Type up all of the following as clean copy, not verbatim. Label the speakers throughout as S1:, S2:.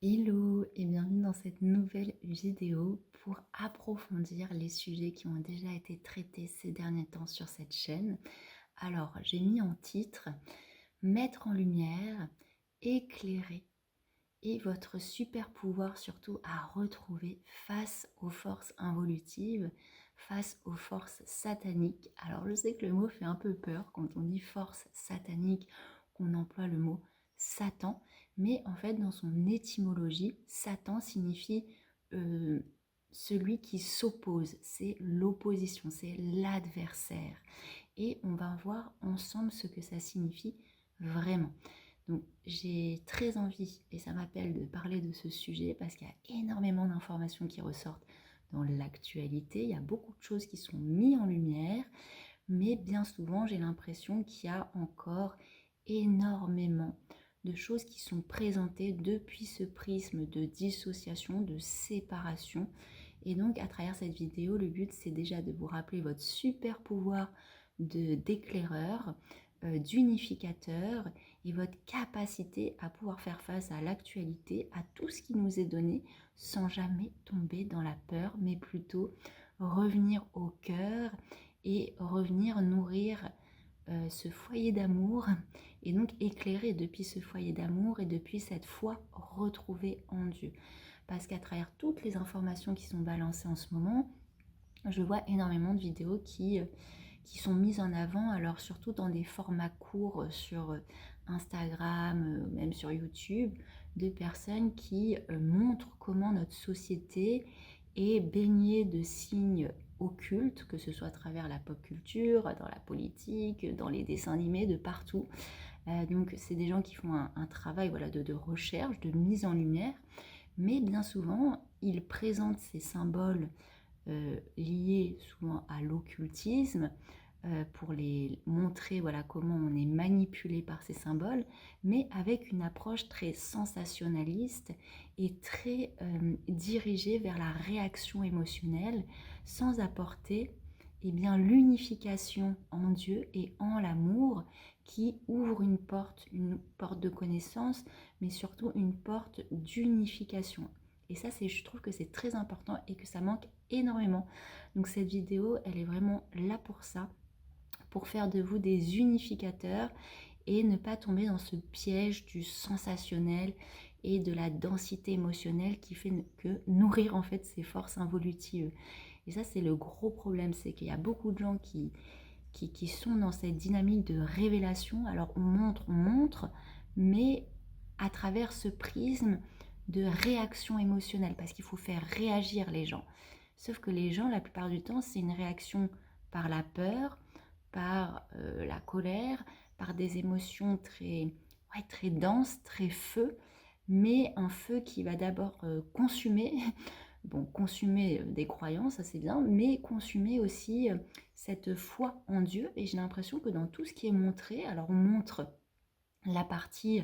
S1: Hello et bienvenue dans cette nouvelle vidéo pour approfondir les sujets qui ont déjà été traités ces derniers temps sur cette chaîne. Alors, j'ai mis en titre Mettre en lumière, éclairer et votre super pouvoir surtout à retrouver face aux forces involutives, face aux forces sataniques. Alors, je sais que le mot fait un peu peur quand on dit force satanique, qu'on emploie le mot Satan, mais en fait, dans son étymologie, Satan signifie euh, celui qui s'oppose, c'est l'opposition, c'est l'adversaire. Et on va voir ensemble ce que ça signifie vraiment. Donc j'ai très envie, et ça m'appelle de parler de ce sujet parce qu'il y a énormément d'informations qui ressortent dans l'actualité. Il y a beaucoup de choses qui sont mises en lumière, mais bien souvent j'ai l'impression qu'il y a encore énormément de choses qui sont présentées depuis ce prisme de dissociation, de séparation. Et donc à travers cette vidéo, le but c'est déjà de vous rappeler votre super pouvoir d'éclaireur, d'unificateur et votre capacité à pouvoir faire face à l'actualité, à tout ce qui nous est donné, sans jamais tomber dans la peur, mais plutôt revenir au cœur et revenir nourrir ce foyer d'amour et donc éclairer depuis ce foyer d'amour et depuis cette foi retrouvée en Dieu. Parce qu'à travers toutes les informations qui sont balancées en ce moment, je vois énormément de vidéos qui sont mises en avant, alors surtout dans des formats courts sur Instagram, même sur YouTube, de personnes qui montrent comment notre société est baignée de signes occultes, que ce soit à travers la pop culture, dans la politique, dans les dessins animés, de partout. Donc c'est des gens qui font un travail voilà, de recherche, de mise en lumière, mais bien souvent, ils présentent ces symboles liés souvent à l'occultisme, pour les montrer voilà, comment on est manipulé par ces symboles, mais avec une approche très sensationnaliste et très dirigée vers la réaction émotionnelle, sans apporter eh bien, l'unification en Dieu et en l'amour qui ouvre une porte de connaissance, mais surtout une porte d'unification. Et ça, je trouve que c'est très important et que ça manque énormément. Donc cette vidéo, elle est vraiment là pour ça, pour faire de vous des unificateurs et ne pas tomber dans ce piège du sensationnel et de la densité émotionnelle qui fait que nourrir en fait ces forces involutives. Et ça, c'est le gros problème, c'est qu'il y a beaucoup de gens qui sont dans cette dynamique de révélation. Alors on montre, mais à travers ce prisme de réaction émotionnelle, parce qu'il faut faire réagir les gens. Sauf que les gens, la plupart du temps, c'est une réaction par la peur, par la colère, par des émotions très denses, très feu, mais un feu qui va d'abord consumer, bon, consumer des croyances, ça c'est bien, mais consumer aussi cette foi en Dieu. Et j'ai l'impression que dans tout ce qui est montré, alors on montre la partie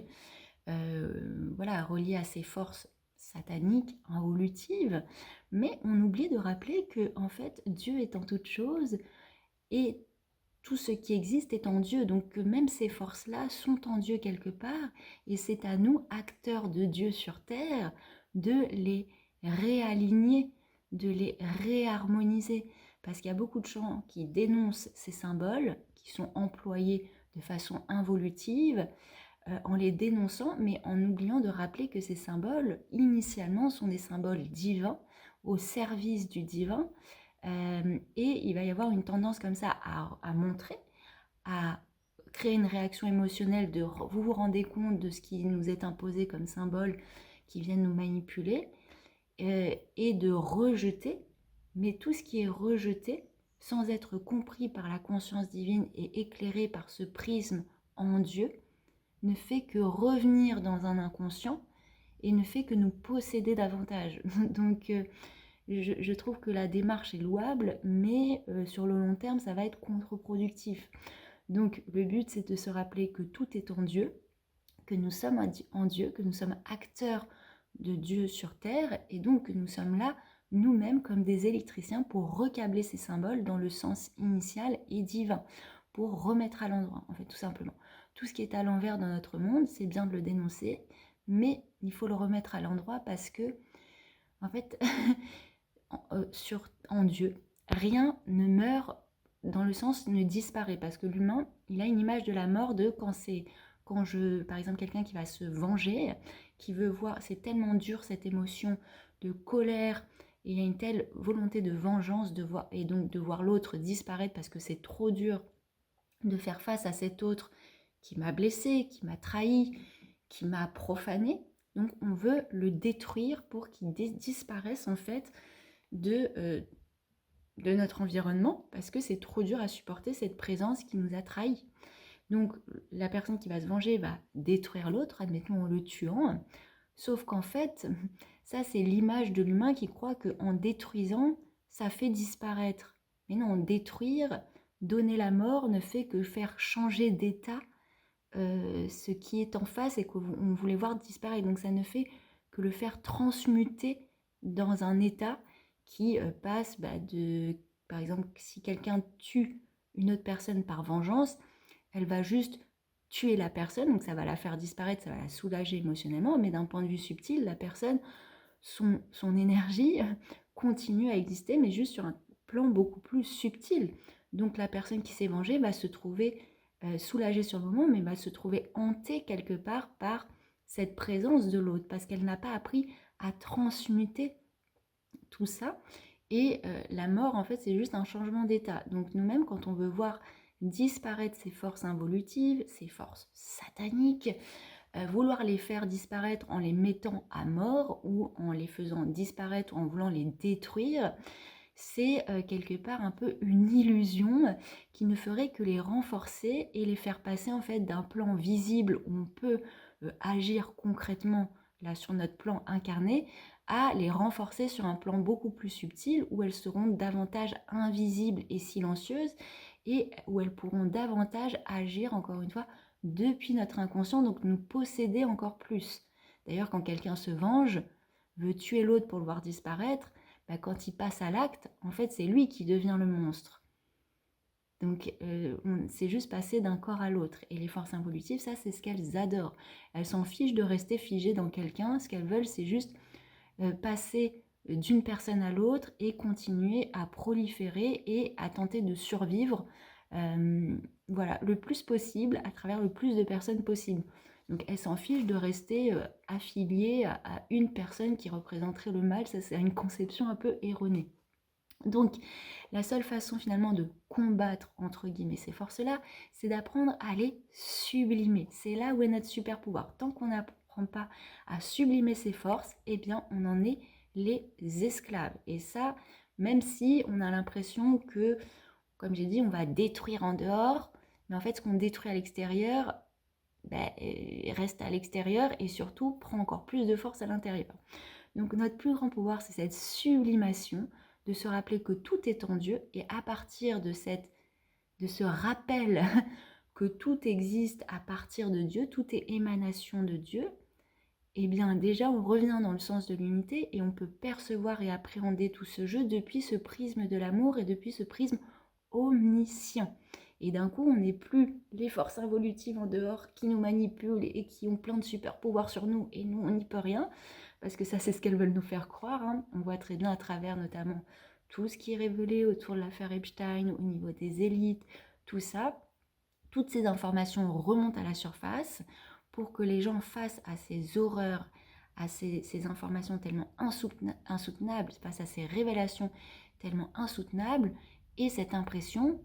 S1: voilà, reliée à ces forces sataniques, involutives, mais on oublie de rappeler que en fait Dieu est en toute chose et tout ce qui existe est en Dieu, donc même ces forces-là sont en Dieu quelque part, et c'est à nous, acteurs de Dieu sur terre, de les réaligner, de les réharmoniser. Parce qu'il y a beaucoup de gens qui dénoncent ces symboles, qui sont employés de façon involutive, en les dénonçant, mais en oubliant de rappeler que ces symboles, initialement, sont des symboles divins, au service du divin, et il va y avoir une tendance comme ça à montrer, à créer une réaction émotionnelle de vous vous rendez compte de ce qui nous est imposé comme symbole qui viennent nous manipuler, et de rejeter, mais tout ce qui est rejeté sans être compris par la conscience divine et éclairé par ce prisme en Dieu ne fait que revenir dans un inconscient et ne fait que nous posséder davantage. Donc je trouve que la démarche est louable, mais sur le long terme, ça va être contre-productif. Donc le but, c'est de se rappeler que tout est en Dieu, que nous sommes en Dieu, que nous sommes acteurs de Dieu sur terre, et donc que nous sommes là nous-mêmes comme des électriciens pour recabler ces symboles dans le sens initial et divin, pour remettre à l'endroit, en fait, tout simplement. Tout ce qui est à l'envers dans notre monde, c'est bien de le dénoncer, mais il faut le remettre à l'endroit parce que, en fait, en Dieu, rien ne meurt dans le sens ne disparaît parce que l'humain, il a une image de la mort de par exemple, quelqu'un qui va se venger, qui veut voir, c'est tellement dur cette émotion de colère, et il y a une telle volonté de vengeance et donc de voir l'autre disparaître parce que c'est trop dur de faire face à cet autre qui m'a blessé, qui m'a trahi, qui m'a profané. Donc on veut le détruire pour qu'il disparaisse en fait de notre environnement parce que c'est trop dur à supporter cette présence qui nous a trahis. Donc la personne qui va se venger va détruire l'autre, admettons en le tuant, sauf qu'en fait, ça c'est l'image de l'humain qui croit qu'en détruisant, ça fait disparaître. Mais non, détruire, donner la mort ne fait que faire changer d'état ce qui est en face et qu'on voulait voir disparaître. Donc ça ne fait que le faire transmuter dans un état qui passe par exemple, si quelqu'un tue une autre personne par vengeance, elle va juste tuer la personne, donc ça va la faire disparaître, ça va la soulager émotionnellement, mais d'un point de vue subtil, la personne, son énergie continue à exister, mais juste sur un plan beaucoup plus subtil. Donc la personne qui s'est vengée va se trouver soulagée sur le moment, mais va se trouver hantée quelque part par cette présence de l'autre, parce qu'elle n'a pas appris à transmuter tout ça. Et la mort, en fait, c'est juste un changement d'état. Donc nous-mêmes, quand on veut voir disparaître ces forces involutives, ces forces sataniques, vouloir les faire disparaître en les mettant à mort ou en les faisant disparaître ou en voulant les détruire, c'est quelque part un peu une illusion qui ne ferait que les renforcer et les faire passer en fait d'un plan visible où on peut agir concrètement là sur notre plan incarné à les renforcer sur un plan beaucoup plus subtil où elles seront davantage invisibles et silencieuses et où elles pourront davantage agir encore une fois depuis notre inconscient, donc nous posséder encore plus. D'ailleurs, quand quelqu'un se venge, veut tuer l'autre pour le voir disparaître, quand il passe à l'acte, en fait, c'est lui qui devient le monstre. Donc, c'est juste passer d'un corps à l'autre. Et les forces involutives, ça, c'est ce qu'elles adorent. Elles s'en fichent de rester figées dans quelqu'un. Ce qu'elles veulent, c'est juste passer d'une personne à l'autre et continuer à proliférer et à tenter de survivre voilà, le plus possible à travers le plus de personnes possible. Donc elles s'en fichent de rester affiliées à une personne qui représenterait le mal. Ça, c'est une conception un peu erronée. Donc la seule façon finalement de combattre entre guillemets ces forces-là, c'est d'apprendre à les sublimer. C'est là où est notre super pouvoir. Tant qu'on n'apprend pas à sublimer ses forces, eh bien on en est les esclaves. Et ça, même si on a l'impression que, comme j'ai dit, on va détruire en dehors, mais en fait ce qu'on détruit à l'extérieur, reste à l'extérieur et surtout prend encore plus de force à l'intérieur. Donc notre plus grand pouvoir, c'est cette sublimation, de se rappeler que tout est en Dieu et à partir de ce rappel que tout existe à partir de Dieu, tout est émanation de Dieu, eh bien déjà on revient dans le sens de l'unité et on peut percevoir et appréhender tout ce jeu depuis ce prisme de l'amour et depuis ce prisme omniscient. Et d'un coup, on n'est plus les forces involutives en dehors qui nous manipulent et qui ont plein de super pouvoirs sur nous et nous, on n'y peut rien, parce que ça, c'est ce qu'elles veulent nous faire croire. Hein. On voit très bien à travers notamment tout ce qui est révélé autour de l'affaire Epstein, au niveau des élites, tout ça. Toutes ces informations remontent à la surface pour que les gens face à ces horreurs, à ces informations tellement insoutenables, face à ces révélations tellement insoutenables, et cette impression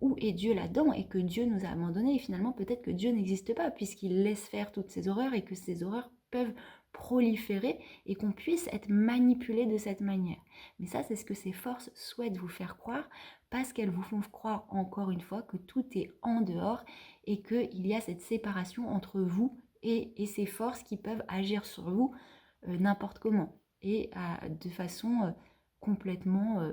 S1: où est Dieu là-dedans et que Dieu nous a abandonnés et finalement peut-être que Dieu n'existe pas puisqu'il laisse faire toutes ces horreurs et que ces horreurs peuvent proliférer et qu'on puisse être manipulé de cette manière. Mais ça, c'est ce que ces forces souhaitent vous faire croire parce qu'elles vous font croire encore une fois que tout est en dehors et qu'il y a cette séparation entre vous et ces forces qui peuvent agir sur vous n'importe comment et de façon complètement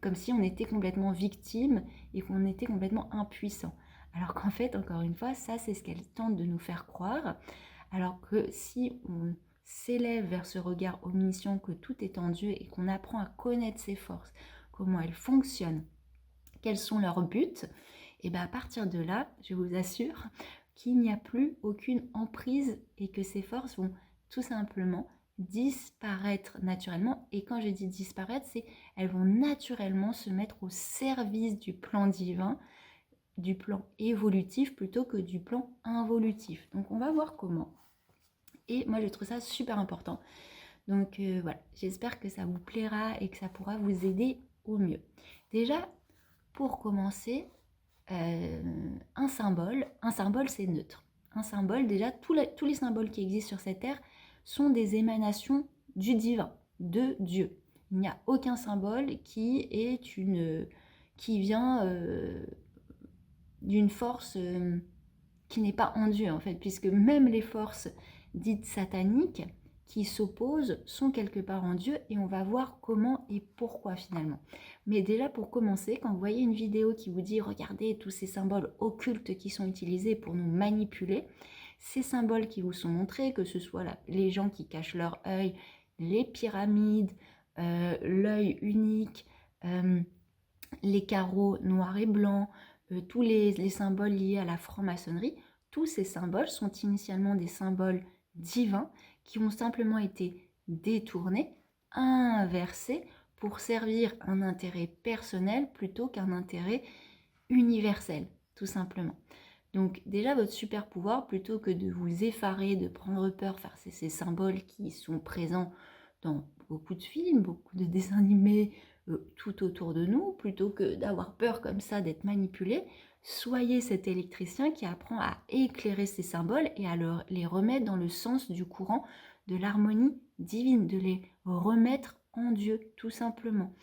S1: comme si on était complètement victime et qu'on était complètement impuissant. Alors qu'en fait, encore une fois, ça c'est ce qu'elle tente de nous faire croire. Alors que si on s'élève vers ce regard omniscient que tout est en Dieu et qu'on apprend à connaître ses forces, comment elles fonctionnent, quels sont leurs buts, et bien à partir de là, je vous assure qu'il n'y a plus aucune emprise et que ces forces vont tout simplement disparaître naturellement. Et quand je dis disparaître, c'est elles vont naturellement se mettre au service du plan divin, du plan évolutif plutôt que du plan involutif. Donc on va voir comment. Et moi je trouve ça super important. Donc voilà, j'espère que ça vous plaira et que ça pourra vous aider au mieux. Déjà, pour commencer, un symbole c'est neutre. Un symbole, déjà, tous les symboles qui existent sur cette terre sont des émanations du divin, de Dieu. Il n'y a aucun symbole qui vient d'une force qui n'est pas en Dieu, en fait, puisque même les forces dites sataniques qui s'opposent sont quelque part en Dieu, et on va voir comment et pourquoi finalement. Mais déjà, pour commencer, quand vous voyez une vidéo qui vous dit « Regardez tous ces symboles occultes qui sont utilisés pour nous manipuler », ces symboles qui vous sont montrés, que ce soit les gens qui cachent leur œil, les pyramides, l'œil unique, les carreaux noirs et blancs, tous les symboles liés à la franc-maçonnerie, tous ces symboles sont initialement des symboles divins qui ont simplement été détournés, inversés pour servir un intérêt personnel plutôt qu'un intérêt universel, tout simplement. Donc déjà, votre super pouvoir, plutôt que de vous effarer, de prendre peur, faire ces symboles qui sont présents dans beaucoup de films, beaucoup de dessins animés, tout autour de nous, plutôt que d'avoir peur comme ça d'être manipulé, soyez cet électricien qui apprend à éclairer ces symboles et à les remettre dans le sens du courant de l'harmonie divine, de les remettre en Dieu, tout simplement.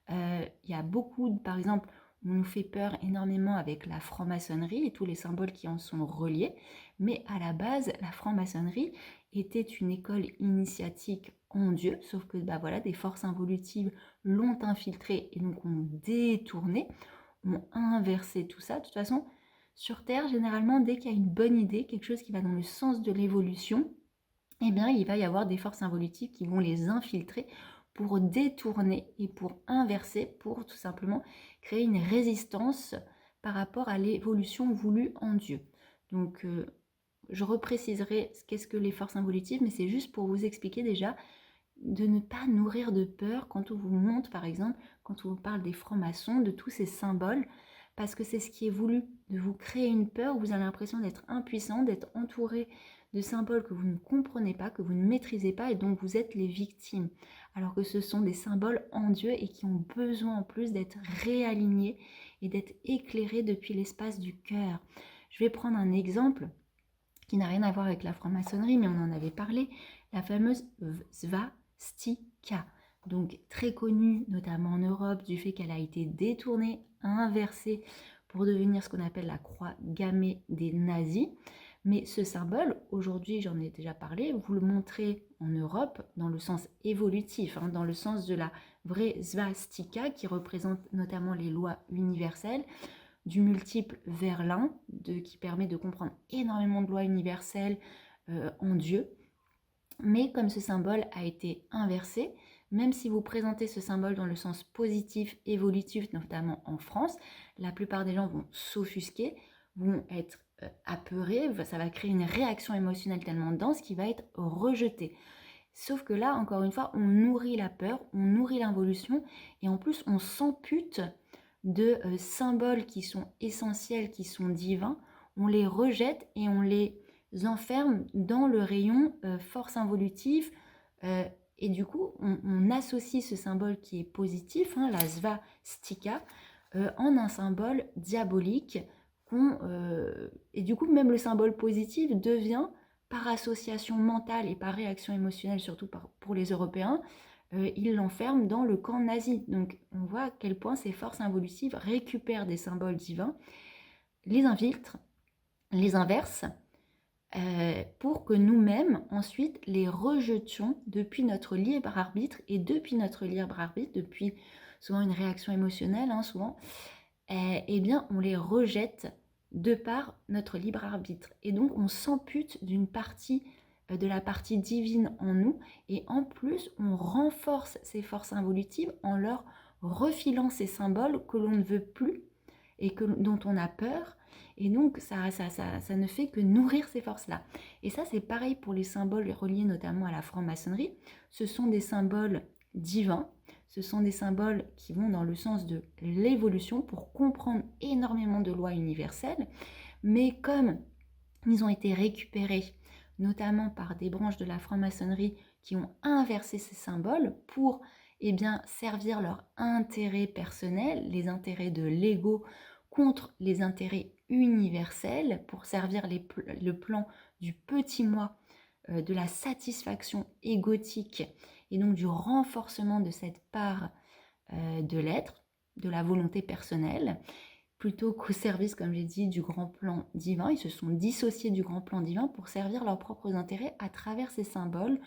S1: Il y a beaucoup, par exemple, on nous fait peur énormément avec la franc-maçonnerie et tous les symboles qui en sont reliés, mais à la base, la franc-maçonnerie était une école initiatique en Dieu, sauf que voilà, des forces involutives l'ont infiltré et donc ont détourné, ont inversé tout ça. De toute façon, sur Terre, généralement, dès qu'il y a une bonne idée, quelque chose qui va dans le sens de l'évolution, eh bien, il va y avoir des forces involutives qui vont les infiltrer pour détourner et pour inverser, pour tout simplement créer une résistance par rapport à l'évolution voulue en Dieu. Donc, je repréciserai qu'est-ce que les forces involutives, mais c'est juste pour vous expliquer déjà de ne pas nourrir de peur quand on vous montre, par exemple, quand on vous parle des francs-maçons, de tous ces symboles, parce que c'est ce qui est voulu, de vous créer une peur où vous avez l'impression d'être impuissant, d'être entouré de symboles que vous ne comprenez pas, que vous ne maîtrisez pas et dont vous êtes les victimes. Alors que ce sont des symboles en Dieu et qui ont besoin en plus d'être réalignés et d'être éclairés depuis l'espace du cœur. Je vais prendre un exemple qui n'a rien à voir avec la franc-maçonnerie, mais on en avait parlé, la fameuse svastika, donc très connue notamment en Europe du fait qu'elle a été détournée, inversée pour devenir ce qu'on appelle la croix gammée des nazis. Mais ce symbole, aujourd'hui j'en ai déjà parlé, vous le montrez en Europe dans le sens évolutif, dans le sens de la vraie svastika qui représente notamment les lois universelles, du multiple vers l'un, qui permet de comprendre énormément de lois universelles en Dieu. Mais comme ce symbole a été inversé, même si vous présentez ce symbole dans le sens positif, évolutif, notamment en France, la plupart des gens vont s'offusquer, vont être apeurés, ça va créer une réaction émotionnelle tellement dense qui va être rejetée. Sauf que là, encore une fois, on nourrit la peur, on nourrit l'involution, et en plus, on s'ampute de symboles qui sont essentiels, qui sont divins, on les rejette et on les enferme dans le rayon force involutive, et du coup on associe ce symbole qui est positif, la svastika, en un symbole diabolique, et du coup même le symbole positif devient, par association mentale et par réaction émotionnelle, surtout pour les Européens, ils l'enferment dans le camp nazi. Donc on voit à quel point ces forces involutives récupèrent des symboles divins, les infiltrent, les inversent, pour que nous-mêmes ensuite les rejetions depuis notre libre arbitre, et depuis notre libre arbitre, depuis souvent une réaction émotionnelle, souvent, eh bien on les rejette de par notre libre arbitre, et donc on s'ampute d'une partie de la partie divine en nous, et en plus on renforce ces forces involutives en leur refilant ces symboles que l'on ne veut plus et dont on a peur, Et donc, ça ne fait que nourrir ces forces-là. Et ça, c'est pareil pour les symboles reliés notamment à la franc-maçonnerie. Ce sont des symboles divins, ce sont des symboles qui vont dans le sens de l'évolution pour comprendre énormément de lois universelles. Mais comme ils ont été récupérés, notamment par des branches de la franc-maçonnerie qui ont inversé ces symboles pour servir leur intérêt personnel, les intérêts de l'ego contre les intérêts universels, pour servir le plan du petit moi, de la satisfaction égotique et donc du renforcement de cette part de l'être, de la volonté personnelle, plutôt qu'au service, comme j'ai dit, du grand plan divin. Ils se sont dissociés du grand plan divin pour servir leurs propres intérêts à travers ces symboles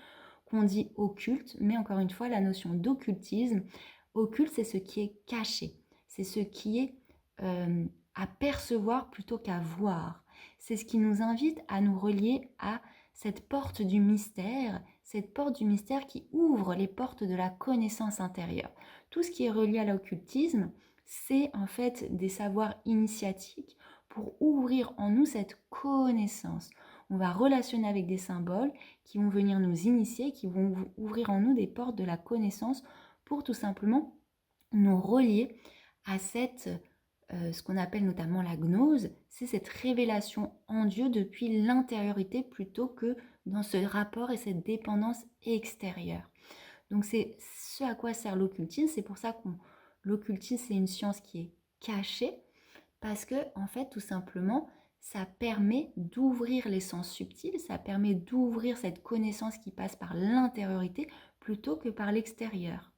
S1: qu'on dit occultes. Mais encore une fois, la notion d'occultisme, occulte, c'est ce qui est caché, c'est ce qui est à percevoir plutôt qu'à voir. C'est ce qui nous invite à nous relier à cette porte du mystère qui ouvre les portes de la connaissance intérieure. Tout ce qui est relié à l'occultisme, c'est en fait des savoirs initiatiques pour ouvrir en nous cette connaissance. On va relationner avec des symboles qui vont venir nous initier, qui vont ouvrir en nous des portes de la connaissance pour tout simplement nous relier à ce qu'on appelle notamment la gnose, c'est cette révélation en Dieu depuis l'intériorité plutôt que dans ce rapport et cette dépendance extérieure. Donc c'est ce à quoi sert l'occultisme, c'est pour ça que l'occultisme c'est une science qui est cachée, parce que en fait tout simplement ça permet d'ouvrir les sens subtils, ça permet d'ouvrir cette connaissance qui passe par l'intériorité plutôt que par l'extérieur.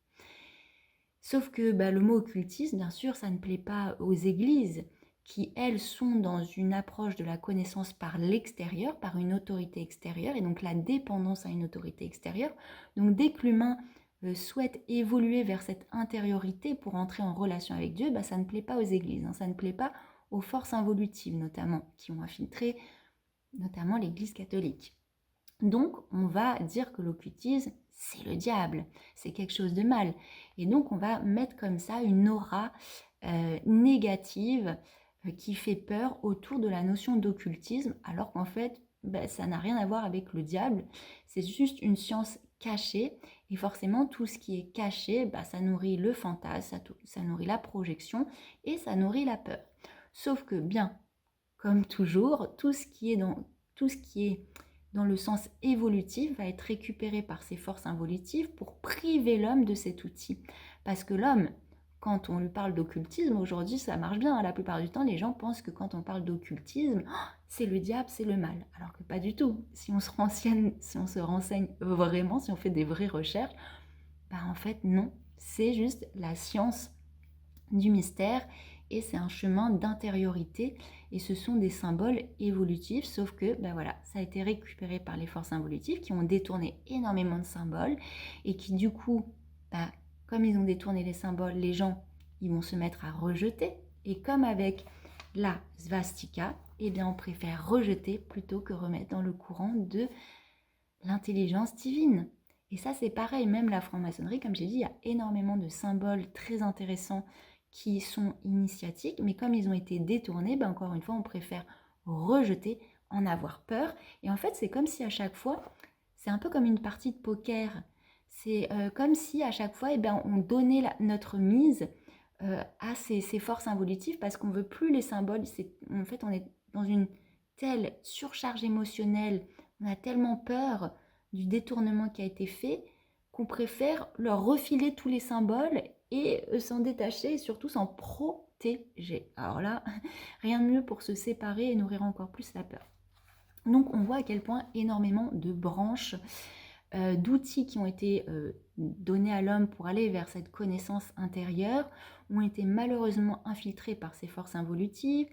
S1: Sauf que le mot occultisme, bien sûr, ça ne plaît pas aux églises qui, elles, sont dans une approche de la connaissance par l'extérieur, par une autorité extérieure, et donc la dépendance à une autorité extérieure. Donc dès que l'humain souhaite évoluer vers cette intériorité pour entrer en relation avec Dieu, ça ne plaît pas aux églises, ça ne plaît pas aux forces involutives notamment, qui ont infiltré notamment l'Église catholique. Donc, on va dire que l'occultisme, c'est le diable, c'est quelque chose de mal. Et donc, on va mettre comme ça une aura négative qui fait peur autour de la notion d'occultisme, alors qu'en fait, ça n'a rien à voir avec le diable. C'est juste une science cachée. Et forcément, tout ce qui est caché, ça nourrit le fantasme, ça nourrit la projection et ça nourrit la peur. Sauf que, bien, comme toujours, tout ce qui est dans le sens évolutif va être récupéré par ces forces involutives pour priver l'homme de cet outil. Parce que l'homme, quand on lui parle d'occultisme, aujourd'hui ça marche bien, la plupart du temps les gens pensent que quand on parle d'occultisme, c'est le diable, c'est le mal. Alors que pas du tout. Si on se renseigne vraiment, si on fait des vraies recherches, en fait non, c'est juste la science du mystère et c'est un chemin d'intériorité et ce sont des symboles évolutifs, sauf que ça a été récupéré par les forces involutives qui ont détourné énormément de symboles et qui du coup, comme ils ont détourné les symboles, les gens ils vont se mettre à rejeter, et comme avec la svastika, on préfère rejeter plutôt que remettre dans le courant de l'intelligence divine. Et ça c'est pareil, même la franc-maçonnerie, comme j'ai dit, il y a énormément de symboles très intéressants qui sont initiatiques, mais comme ils ont été détournés, encore une fois, on préfère rejeter, en avoir peur. Et en fait, c'est comme si à chaque fois, c'est un peu comme une partie de poker. C'est comme si à chaque fois, on donnait notre mise à ces forces involutives parce qu'on ne veut plus les symboles. En fait, on est dans une telle surcharge émotionnelle, on a tellement peur du détournement qui a été fait qu'on préfère leur refiler tous les symboles et s'en détacher et surtout s'en protéger. Alors là, rien de mieux pour se séparer et nourrir encore plus la peur. Donc on voit à quel point énormément de branches, d'outils qui ont été donnés à l'homme pour aller vers cette connaissance intérieure ont été malheureusement infiltrés par ces forces involutives.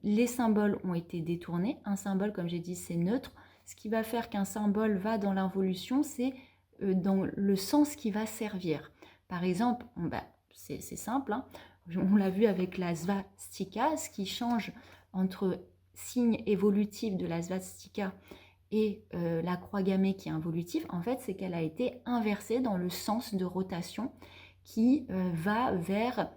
S1: Les symboles ont été détournés. Un symbole, comme j'ai dit, c'est neutre. Ce qui va faire qu'un symbole va dans l'involution, c'est dans le sens qui va servir. Par exemple, c'est simple, on l'a vu avec la svastika, ce qui change entre signe évolutif de la svastika et la croix gammée qui est involutive, en fait, c'est qu'elle a été inversée dans le sens de rotation qui va vers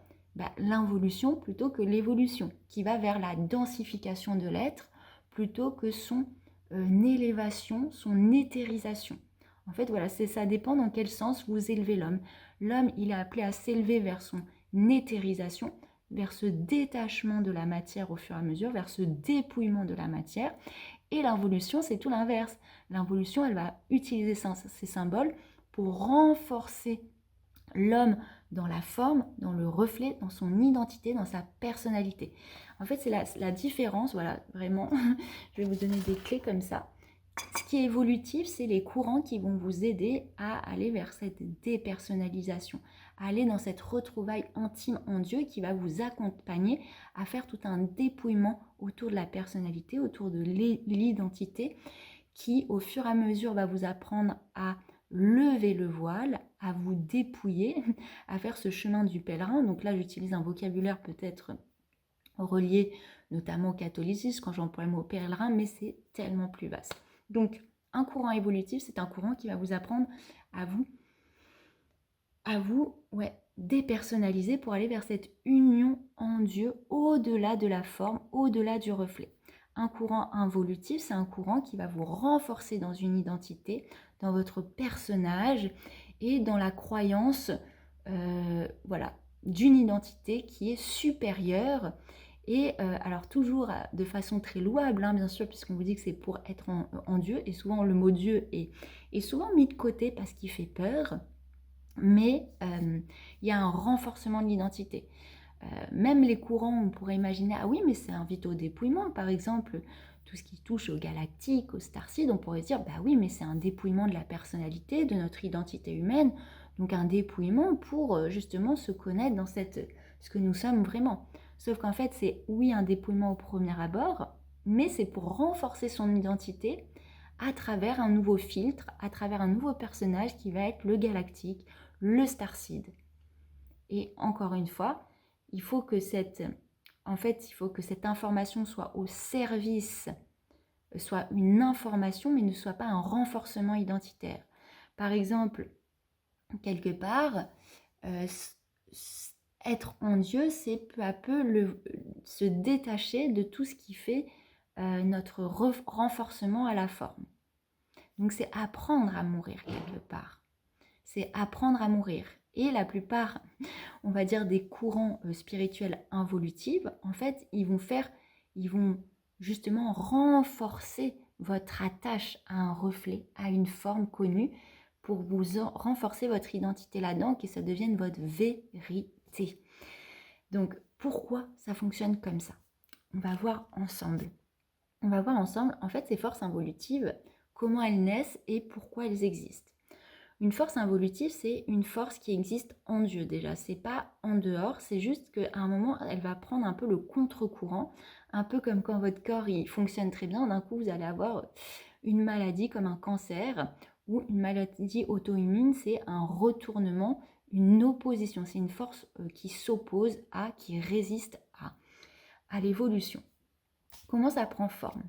S1: l'involution plutôt que l'évolution, qui va vers la densification de l'être plutôt que son élévation, son éthérisation. En fait, voilà, ça dépend dans quel sens vous élevez l'homme. L'homme, il est appelé à s'élever vers son éthérisation, vers ce détachement de la matière au fur et à mesure, vers ce dépouillement de la matière. Et l'involution, c'est tout l'inverse. L'involution, elle va utiliser ces symboles pour renforcer l'homme dans la forme, dans le reflet, dans son identité, dans sa personnalité. En fait, c'est la différence, voilà, vraiment, je vais vous donner des clés comme ça. Ce qui est évolutif, c'est les courants qui vont vous aider à aller vers cette dépersonnalisation, à aller dans cette retrouvaille intime en Dieu qui va vous accompagner à faire tout un dépouillement autour de la personnalité, autour de l'identité, qui au fur et à mesure va vous apprendre à lever le voile, à vous dépouiller, à faire ce chemin du pèlerin. Donc là, j'utilise un vocabulaire peut-être relié notamment au catholicisme quand j'emploie le mot pèlerin, mais c'est tellement plus vaste. Donc, un courant évolutif, c'est un courant qui va vous apprendre à vous dépersonnaliser pour aller vers cette union en Dieu au-delà de la forme, au-delà du reflet. Un courant involutif, c'est un courant qui va vous renforcer dans une identité, dans votre personnage et dans la croyance d'une identité qui est supérieure. Et alors toujours de façon très louable, bien sûr, puisqu'on vous dit que c'est pour être en Dieu, et souvent le mot Dieu est souvent mis de côté parce qu'il fait peur, mais il y a un renforcement de l'identité. Même les courants, on pourrait imaginer, ah oui, mais c'est invite au dépouillement, par exemple, tout ce qui touche au galactique, au starseed, on pourrait dire, bah oui, mais c'est un dépouillement de la personnalité, de notre identité humaine, donc un dépouillement pour justement se connaître dans ce que nous sommes vraiment. Sauf qu'en fait, c'est oui un dépouillement au premier abord, mais c'est pour renforcer son identité à travers un nouveau filtre, à travers un nouveau personnage qui va être le galactique, le starseed. Et encore une fois, il faut que cette information soit au service, soit une information, mais ne soit pas un renforcement identitaire. Par exemple, quelque part, être en Dieu, c'est peu à peu se détacher de tout ce qui fait notre renforcement à la forme. Donc c'est apprendre à mourir quelque part. C'est apprendre à mourir. Et la plupart, on va dire, des courants spirituels involutifs, en fait, ils vont justement renforcer votre attache à un reflet, à une forme connue, pour vous renforcer votre identité là-dedans, que ça devienne votre vérité. Donc, pourquoi ça fonctionne comme ça? On va voir ensemble. En fait, ces forces involutives, comment elles naissent et pourquoi elles existent. Une force involutive, c'est une force qui existe en Dieu déjà. C'est pas en dehors, c'est juste qu'à un moment, elle va prendre un peu le contre-courant, un peu comme quand votre corps il fonctionne très bien, d'un coup vous allez avoir une maladie comme un cancer ou une maladie auto-immune, c'est un retournement, une opposition. C'est une force qui s'oppose à, qui résiste à l'évolution. Comment ça prend forme?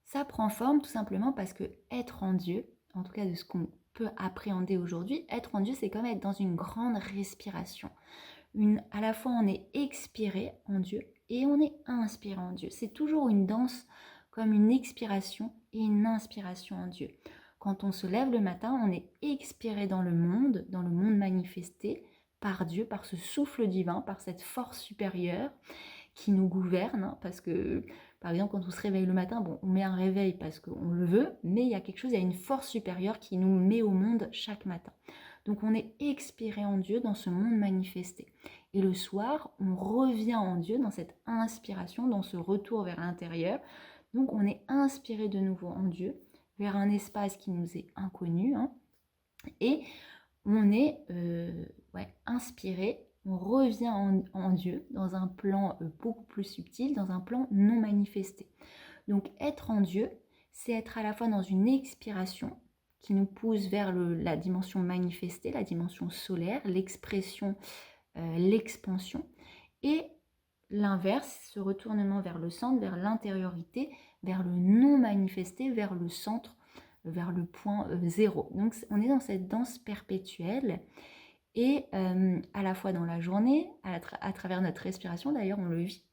S1: Ça prend forme tout simplement parce que être en Dieu, en tout cas de ce qu'on peut appréhender aujourd'hui, être en Dieu, c'est comme être dans une grande respiration. À la fois, on est expiré en Dieu et on est inspiré en Dieu. C'est toujours une danse comme une expiration et une inspiration en Dieu. Quand on se lève le matin, on est expiré dans le monde manifesté par Dieu, par ce souffle divin, par cette force supérieure qui nous gouverne, parce que par exemple quand on se réveille le matin, on met un réveil parce qu'on le veut, mais il y a quelque chose, il y a une force supérieure qui nous met au monde chaque matin. Donc on est expiré en Dieu dans ce monde manifesté. Et le soir, on revient en Dieu dans cette inspiration, dans ce retour vers l'intérieur. Donc on est inspiré de nouveau en Dieu, vers un espace qui nous est inconnu, et on est inspiré, on revient en Dieu dans un plan beaucoup plus subtil, dans un plan non manifesté. Donc être en Dieu, c'est être à la fois dans une expiration qui nous pousse vers la dimension manifestée, la dimension solaire, l'expression, l'expansion, et l'inverse, ce retournement vers le centre, vers l'intériorité, vers le non manifesté, vers le centre, vers le point zéro. Donc on est dans cette danse perpétuelle et à la fois dans la journée, à travers notre respiration, d'ailleurs on le vit,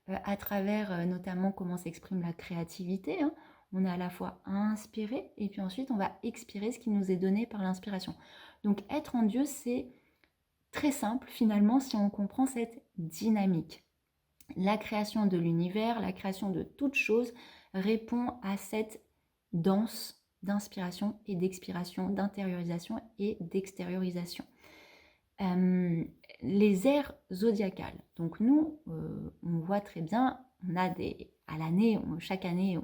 S1: à travers notamment comment s'exprime la créativité, hein. On a à la fois inspiré et puis ensuite on va expirer ce qui nous est donné par l'inspiration. Donc être en Dieu, c'est très simple finalement si on comprend cette dynamique. La création de l'univers, la création de toute chose répond à cette danse d'inspiration et d'expiration, d'intériorisation et d'extériorisation. Les ères zodiacales. Donc nous, on voit très bien, on a à l'année, chaque année,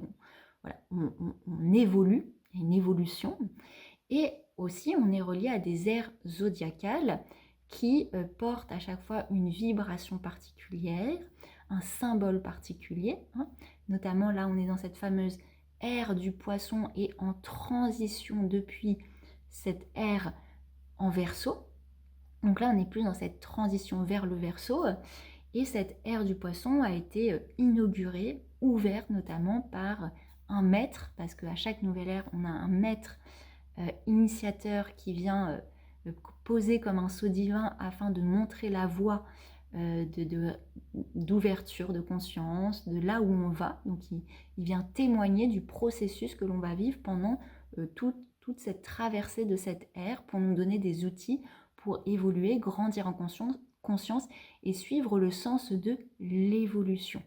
S1: voilà, on évolue, il y a une évolution. Et aussi, on est relié à des ères zodiacales qui portent à chaque fois une vibration particulière, un symbole particulier, hein. Notamment là, on est dans cette fameuse ère du poisson et en transition depuis cette ère en Verseau. Donc là, on n'est plus dans cette transition vers le Verseau. Et cette ère du poisson a été inaugurée, ouverte notamment par un maître, parce qu'à chaque nouvelle ère, on a un maître initiateur qui vient poser comme un sceau divin afin de montrer la voie d'ouverture de conscience, de là où on va. Donc il vient témoigner du processus que l'on va vivre pendant toute cette traversée de cette ère pour nous donner des outils pour évoluer, grandir en conscience et suivre le sens de l'évolution.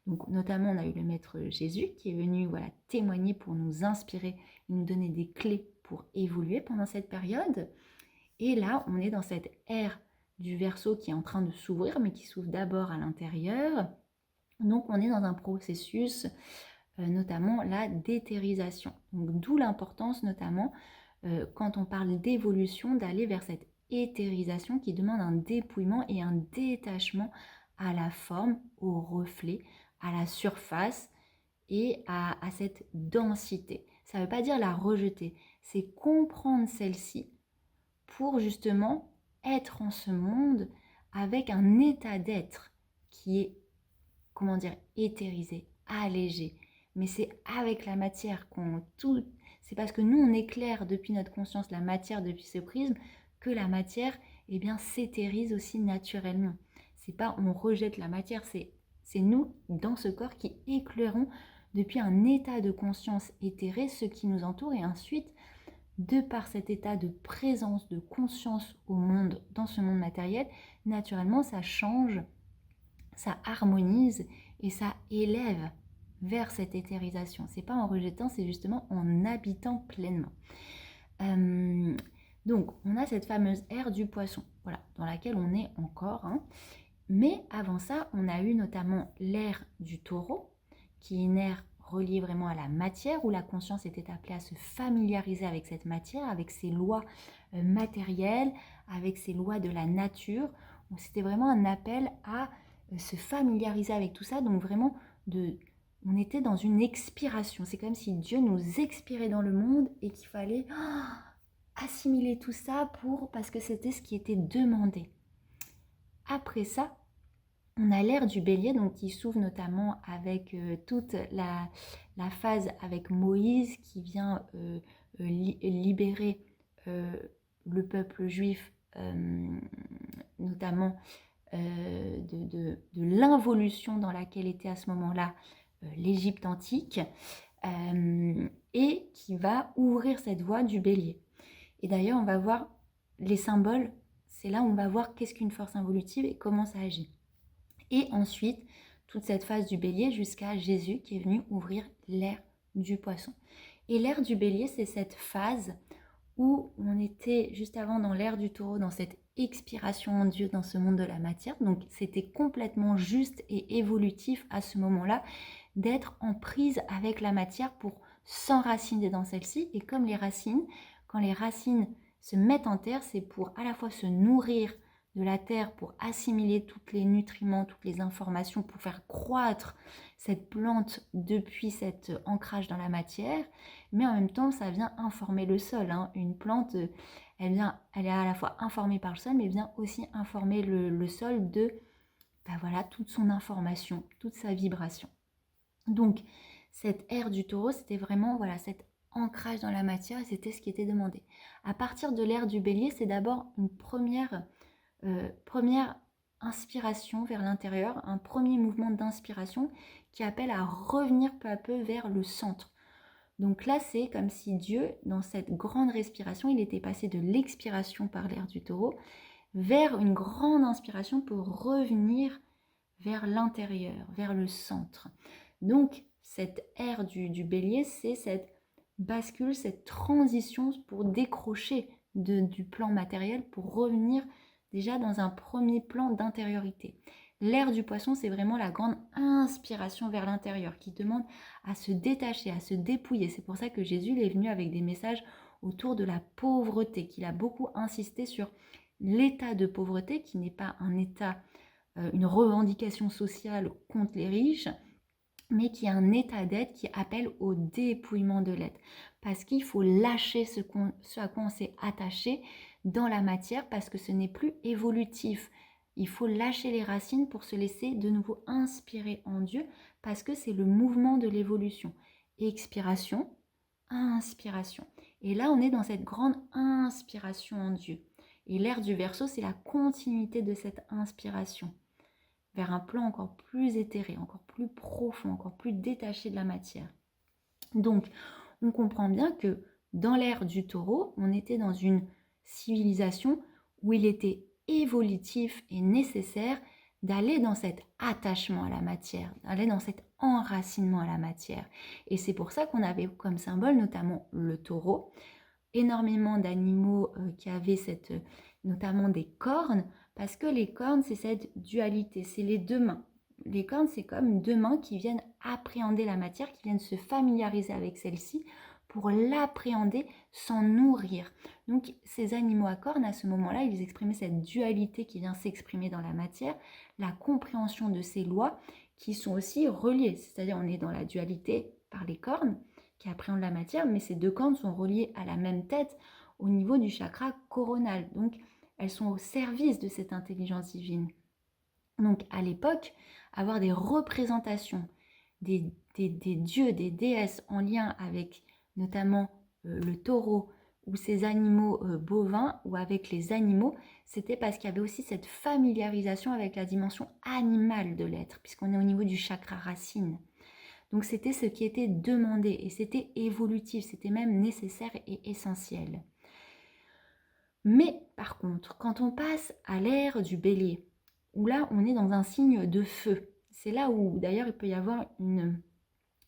S1: Donc notamment on a eu le maître Jésus qui est venu témoigner pour nous inspirer et nous donner des clés pour évoluer pendant cette période. Et là on est dans cette ère du Verseau qui est en train de s'ouvrir, mais qui s'ouvre d'abord à l'intérieur. Donc on est dans un processus notamment la d'éthérisation. Donc d'où l'importance notamment quand on parle d'évolution d'aller vers cette éthérisation qui demande un dépouillement et un détachement à la forme, au reflet, à la surface et à cette densité. Ça ne veut pas dire la rejeter, c'est comprendre celle-ci pour justement être en ce monde avec un état d'être qui est, comment dire, éthérisé, allégé. Mais c'est avec la matière c'est parce que nous on éclaire depuis notre conscience la matière depuis ce prisme que la matière s'éthérise aussi naturellement. C'est pas on rejette la matière, c'est nous dans ce corps qui éclairons depuis un état de conscience éthéré ce qui nous entoure et ensuite de par cet état de présence, de conscience au monde, dans ce monde matériel, naturellement ça change, ça harmonise et ça élève vers cette éthérisation. C'est pas en rejetant, c'est justement en habitant pleinement. Donc on a cette fameuse ère du poisson, dans laquelle on est encore, hein. Mais avant ça, on a eu notamment l'ère du taureau, qui est une ère reliée vraiment à la matière, où la conscience était appelée à se familiariser avec cette matière, avec ses lois matérielles, avec ses lois de la nature. Donc c'était vraiment un appel à se familiariser avec tout ça, donc vraiment on était dans une expiration. C'est comme si Dieu nous expirait dans le monde et qu'il fallait assimiler tout ça parce que c'était ce qui était demandé. Après ça, on a l'ère du bélier, donc qui s'ouvre notamment avec toute la phase avec Moïse qui vient libérer le peuple juif, notamment de l'involution dans laquelle était à ce moment-là l'Égypte antique, et qui va ouvrir cette voie du bélier. Et d'ailleurs, on va voir les symboles, c'est là où on va voir qu'est-ce qu'une force involutive et comment ça agit. Et ensuite, toute cette phase du bélier jusqu'à Jésus qui est venu ouvrir l'ère du poisson. Et l'ère du bélier, c'est cette phase où on était juste avant dans l'ère du taureau, dans cette expiration en Dieu dans ce monde de la matière. Donc c'était complètement juste et évolutif à ce moment-là d'être en prise avec la matière pour s'enraciner dans celle-ci. Et comme les racines, quand les racines se mettent en terre, c'est pour à la fois se nourrir de la terre, pour assimiler tous les nutriments, toutes les informations, pour faire croître cette plante depuis cet ancrage dans la matière, mais en même temps ça vient informer le sol, hein. Une plante, elle est à la fois informée par le sol, mais vient aussi informer le sol de toute son information, toute sa vibration. Donc cette ère du taureau, c'était vraiment cette ancrage dans la matière et c'était ce qui était demandé. À partir de l'ère du bélier, c'est d'abord une première inspiration vers l'intérieur, un premier mouvement d'inspiration qui appelle à revenir peu à peu vers le centre. Donc là, c'est comme si Dieu, dans cette grande respiration, il était passé de l'expiration par l'ère du taureau vers une grande inspiration pour revenir vers l'intérieur, vers le centre. Donc, cette ère du bélier, c'est cette bascule, cette transition pour décrocher du plan matériel, pour revenir déjà dans un premier plan d'intériorité. L'ère du poisson, c'est vraiment la grande inspiration vers l'intérieur qui demande à se détacher, à se dépouiller. C'est pour ça que Jésus est venu avec des messages autour de la pauvreté, qu'il a beaucoup insisté sur l'état de pauvreté, qui n'est pas un état, une revendication sociale contre les riches, mais qui est un état d'être qui appelle au dépouillement de l'être. Parce qu'il faut lâcher ce à quoi on s'est attaché dans la matière, parce que ce n'est plus évolutif. Il faut lâcher les racines pour se laisser de nouveau inspirer en Dieu, parce que c'est le mouvement de l'évolution. Expiration, inspiration. Et là, on est dans cette grande inspiration en Dieu. Et l'ère du Verseau, c'est la continuité de cette inspiration vers un plan encore plus éthéré, encore plus profond, encore plus détaché de la matière. Donc, on comprend bien que dans l'ère du taureau, on était dans une civilisation où il était évolutif et nécessaire d'aller dans cet attachement à la matière, d'aller dans cet enracinement à la matière. Et c'est pour ça qu'on avait comme symbole notamment le taureau, énormément d'animaux qui avaient notamment des cornes, parce que les cornes, c'est cette dualité, c'est les deux mains. Les cornes, c'est comme deux mains qui viennent appréhender la matière, qui viennent se familiariser avec celle-ci pour l'appréhender, s'en nourrir. Donc ces animaux à cornes, à ce moment-là, ils exprimaient cette dualité qui vient s'exprimer dans la matière, la compréhension de ces lois qui sont aussi reliées. C'est-à-dire on est dans la dualité par les cornes, qui appréhendent la matière, mais ces deux cornes sont reliées à la même tête au niveau du chakra coronal. Donc, elles sont au service de cette intelligence divine. Donc, à l'époque, avoir des représentations des dieux, des déesses en lien avec notamment le taureau ou ces animaux bovins ou avec les animaux, c'était parce qu'il y avait aussi cette familiarisation avec la dimension animale de l'être, puisqu'on est au niveau du chakra racine. Donc c'était ce qui était demandé et c'était évolutif, c'était même nécessaire et essentiel. Mais par contre, quand on passe à l'ère du bélier, où là on est dans un signe de feu, c'est là où d'ailleurs il peut y avoir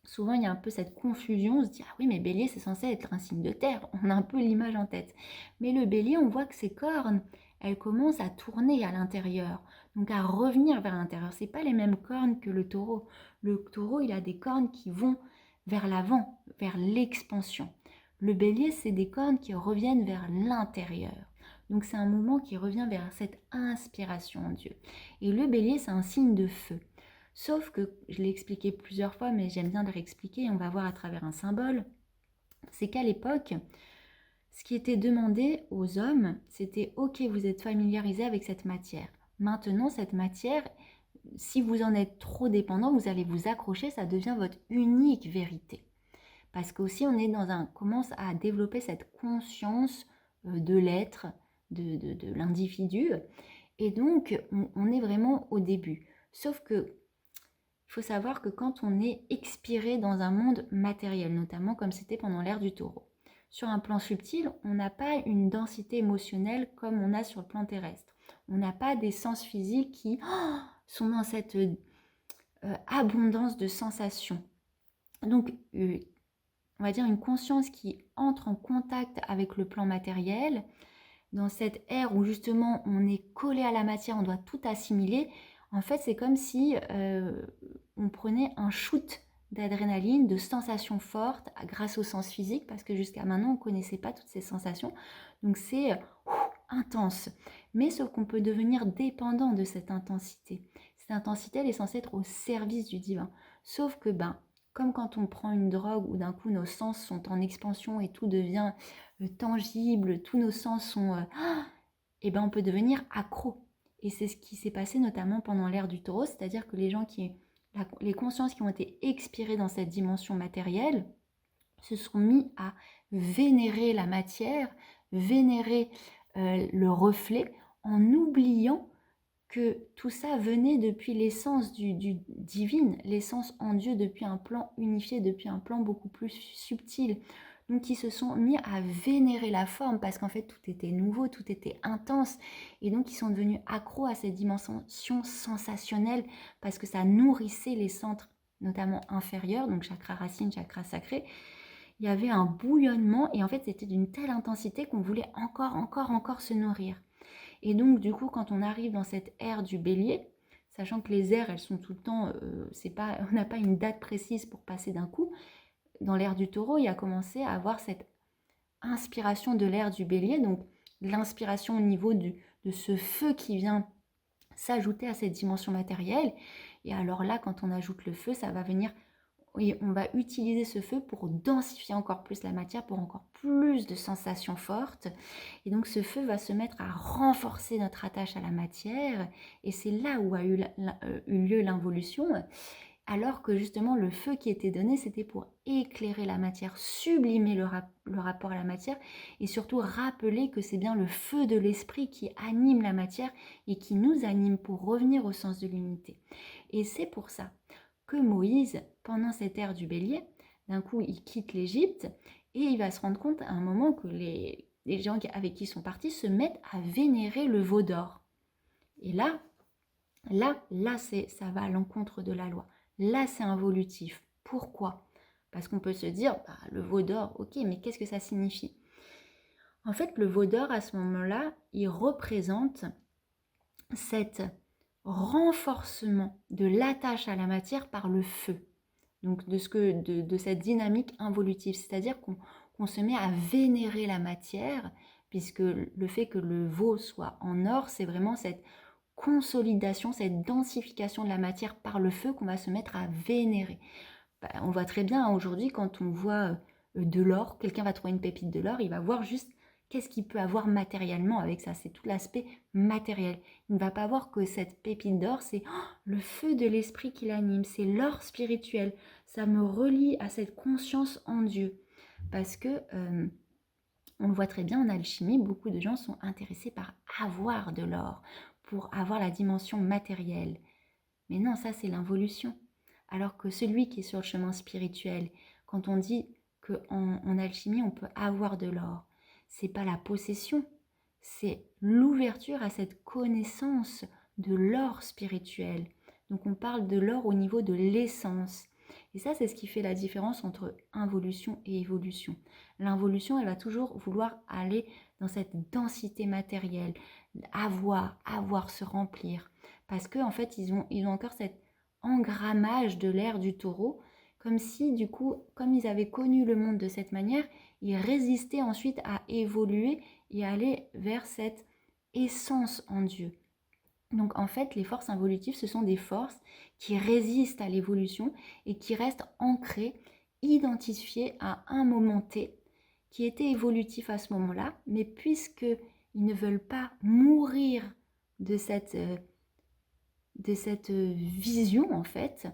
S1: souvent il y a un peu cette confusion, on se dit ah oui mais bélier c'est censé être un signe de terre, on a un peu l'image en tête. Mais le bélier on voit que ses cornes, elles commencent à tourner à l'intérieur, donc à revenir vers l'intérieur. C'est pas les mêmes cornes que le taureau. Le taureau il a des cornes qui vont vers l'avant, vers l'expansion. Le bélier c'est des cornes qui reviennent vers l'intérieur. Donc c'est un mouvement qui revient vers cette inspiration en Dieu. Et le bélier c'est un signe de feu. Sauf que, je l'ai expliqué plusieurs fois, mais j'aime bien le réexpliquer, et on va voir à travers un symbole, c'est qu'à l'époque, ce qui était demandé aux hommes, c'était « Ok, vous êtes familiarisés avec cette matière. Maintenant, cette matière, si vous en êtes trop dépendant, vous allez vous accrocher, ça devient votre unique vérité. » Parce qu'aussi, on commence à développer cette conscience de l'être, de l'individu, et donc, on est vraiment au début. Sauf que il faut savoir que quand on est expiré dans un monde matériel, notamment comme c'était pendant l'ère du taureau, sur un plan subtil, on n'a pas une densité émotionnelle comme on a sur le plan terrestre. On n'a pas des sens physiques qui sont dans cette abondance de sensations. Donc, on va dire une conscience qui entre en contact avec le plan matériel, dans cette ère où justement on est collé à la matière, on doit tout assimiler. En fait, c'est comme si on prenait un shoot d'adrénaline, de sensations fortes grâce au sens physique, parce que jusqu'à maintenant, on ne connaissait pas toutes ces sensations. Donc c'est intense. Mais sauf qu'on peut devenir dépendant de cette intensité. Cette intensité, elle est censée être au service du divin. Sauf que, comme quand on prend une drogue où d'un coup nos sens sont en expansion et tout devient tangible, tous nos sens sont... on peut devenir accro. Et c'est ce qui s'est passé notamment pendant l'ère du taureau, c'est-à-dire que les consciences qui ont été expirées dans cette dimension matérielle se sont mis à vénérer la matière, vénérer le reflet, en oubliant que tout ça venait depuis l'essence du divine, l'essence en Dieu depuis un plan unifié, depuis un plan beaucoup plus subtil. Donc ils se sont mis à vénérer la forme parce qu'en fait tout était nouveau, tout était intense. Et donc ils sont devenus accros à cette dimension sensationnelle parce que ça nourrissait les centres, notamment inférieurs, donc chakra racine, chakra sacré. Il y avait un bouillonnement et en fait c'était d'une telle intensité qu'on voulait encore se nourrir. Et donc, du coup, quand on arrive dans cette ère du bélier, sachant que les ères, elles sont tout le temps, on n'a pas une date précise pour passer d'un coup, dans l'ère du taureau, il y a commencé à avoir cette inspiration de l'ère du bélier, donc l'inspiration au niveau de ce feu qui vient s'ajouter à cette dimension matérielle. Et alors là, quand on ajoute le feu, ça va venir et on va utiliser ce feu pour densifier encore plus la matière, pour encore plus de sensations fortes. Et donc ce feu va se mettre à renforcer notre attache à la matière. Et c'est là où a eu lieu l'involution. Alors que justement le feu qui était donné, c'était pour éclairer la matière, sublimer le rapport à la matière et surtout rappeler que c'est bien le feu de l'esprit qui anime la matière et qui nous anime pour revenir au sens de l'unité. Et c'est pour ça que Moïse, pendant cette ère du bélier, d'un coup, il quitte l'Égypte et il va se rendre compte à un moment que les gens avec qui ils sont partis se mettent à vénérer le veau d'or. Et là, ça va à l'encontre de la loi. Là, c'est involutif. Pourquoi? Parce qu'on peut se dire, le veau d'or, ok, mais qu'est-ce que ça signifie? En fait, le veau d'or, à ce moment-là, il représente cet renforcement de l'attache à la matière par le feu. Donc de cette dynamique involutive, c'est-à-dire qu'on se met à vénérer la matière, puisque le fait que le veau soit en or, c'est vraiment cette consolidation, cette densification de la matière par le feu qu'on va se mettre à vénérer. On voit très bien aujourd'hui quand on voit de l'or, quelqu'un va trouver une pépite de l'or, il va voir juste qu'est-ce qu'il peut avoir matériellement avec ça, c'est tout l'aspect matériel. Il ne va pas voir que cette pépite d'or, c'est le feu de l'esprit qui l'anime, c'est l'or spirituel. Ça me relie à cette conscience en Dieu. Parce que, on le voit très bien en alchimie, beaucoup de gens sont intéressés par avoir de l'or, pour avoir la dimension matérielle. Mais non, ça c'est l'involution. Alors que celui qui est sur le chemin spirituel, quand on dit qu'en alchimie on peut avoir de l'or, c'est pas la possession, c'est l'ouverture à cette connaissance de l'or spirituel. Donc on parle de l'or au niveau de l'essence. Et ça, c'est ce qui fait la différence entre involution et évolution. L'involution, elle va toujours vouloir aller dans cette densité matérielle, avoir, se remplir. Parce qu'en fait, ils ont encore cet engrammage de l'ère du taureau, comme si, du coup, comme ils avaient connu le monde de cette manière, ils résistaient ensuite à évoluer et aller vers cette essence en Dieu. Donc en fait, les forces involutives, ce sont des forces qui résistent à l'évolution et qui restent ancrées, identifiées à un moment T, qui était évolutif à ce moment-là, mais puisqu'ils ne veulent pas mourir de cette vision en fait,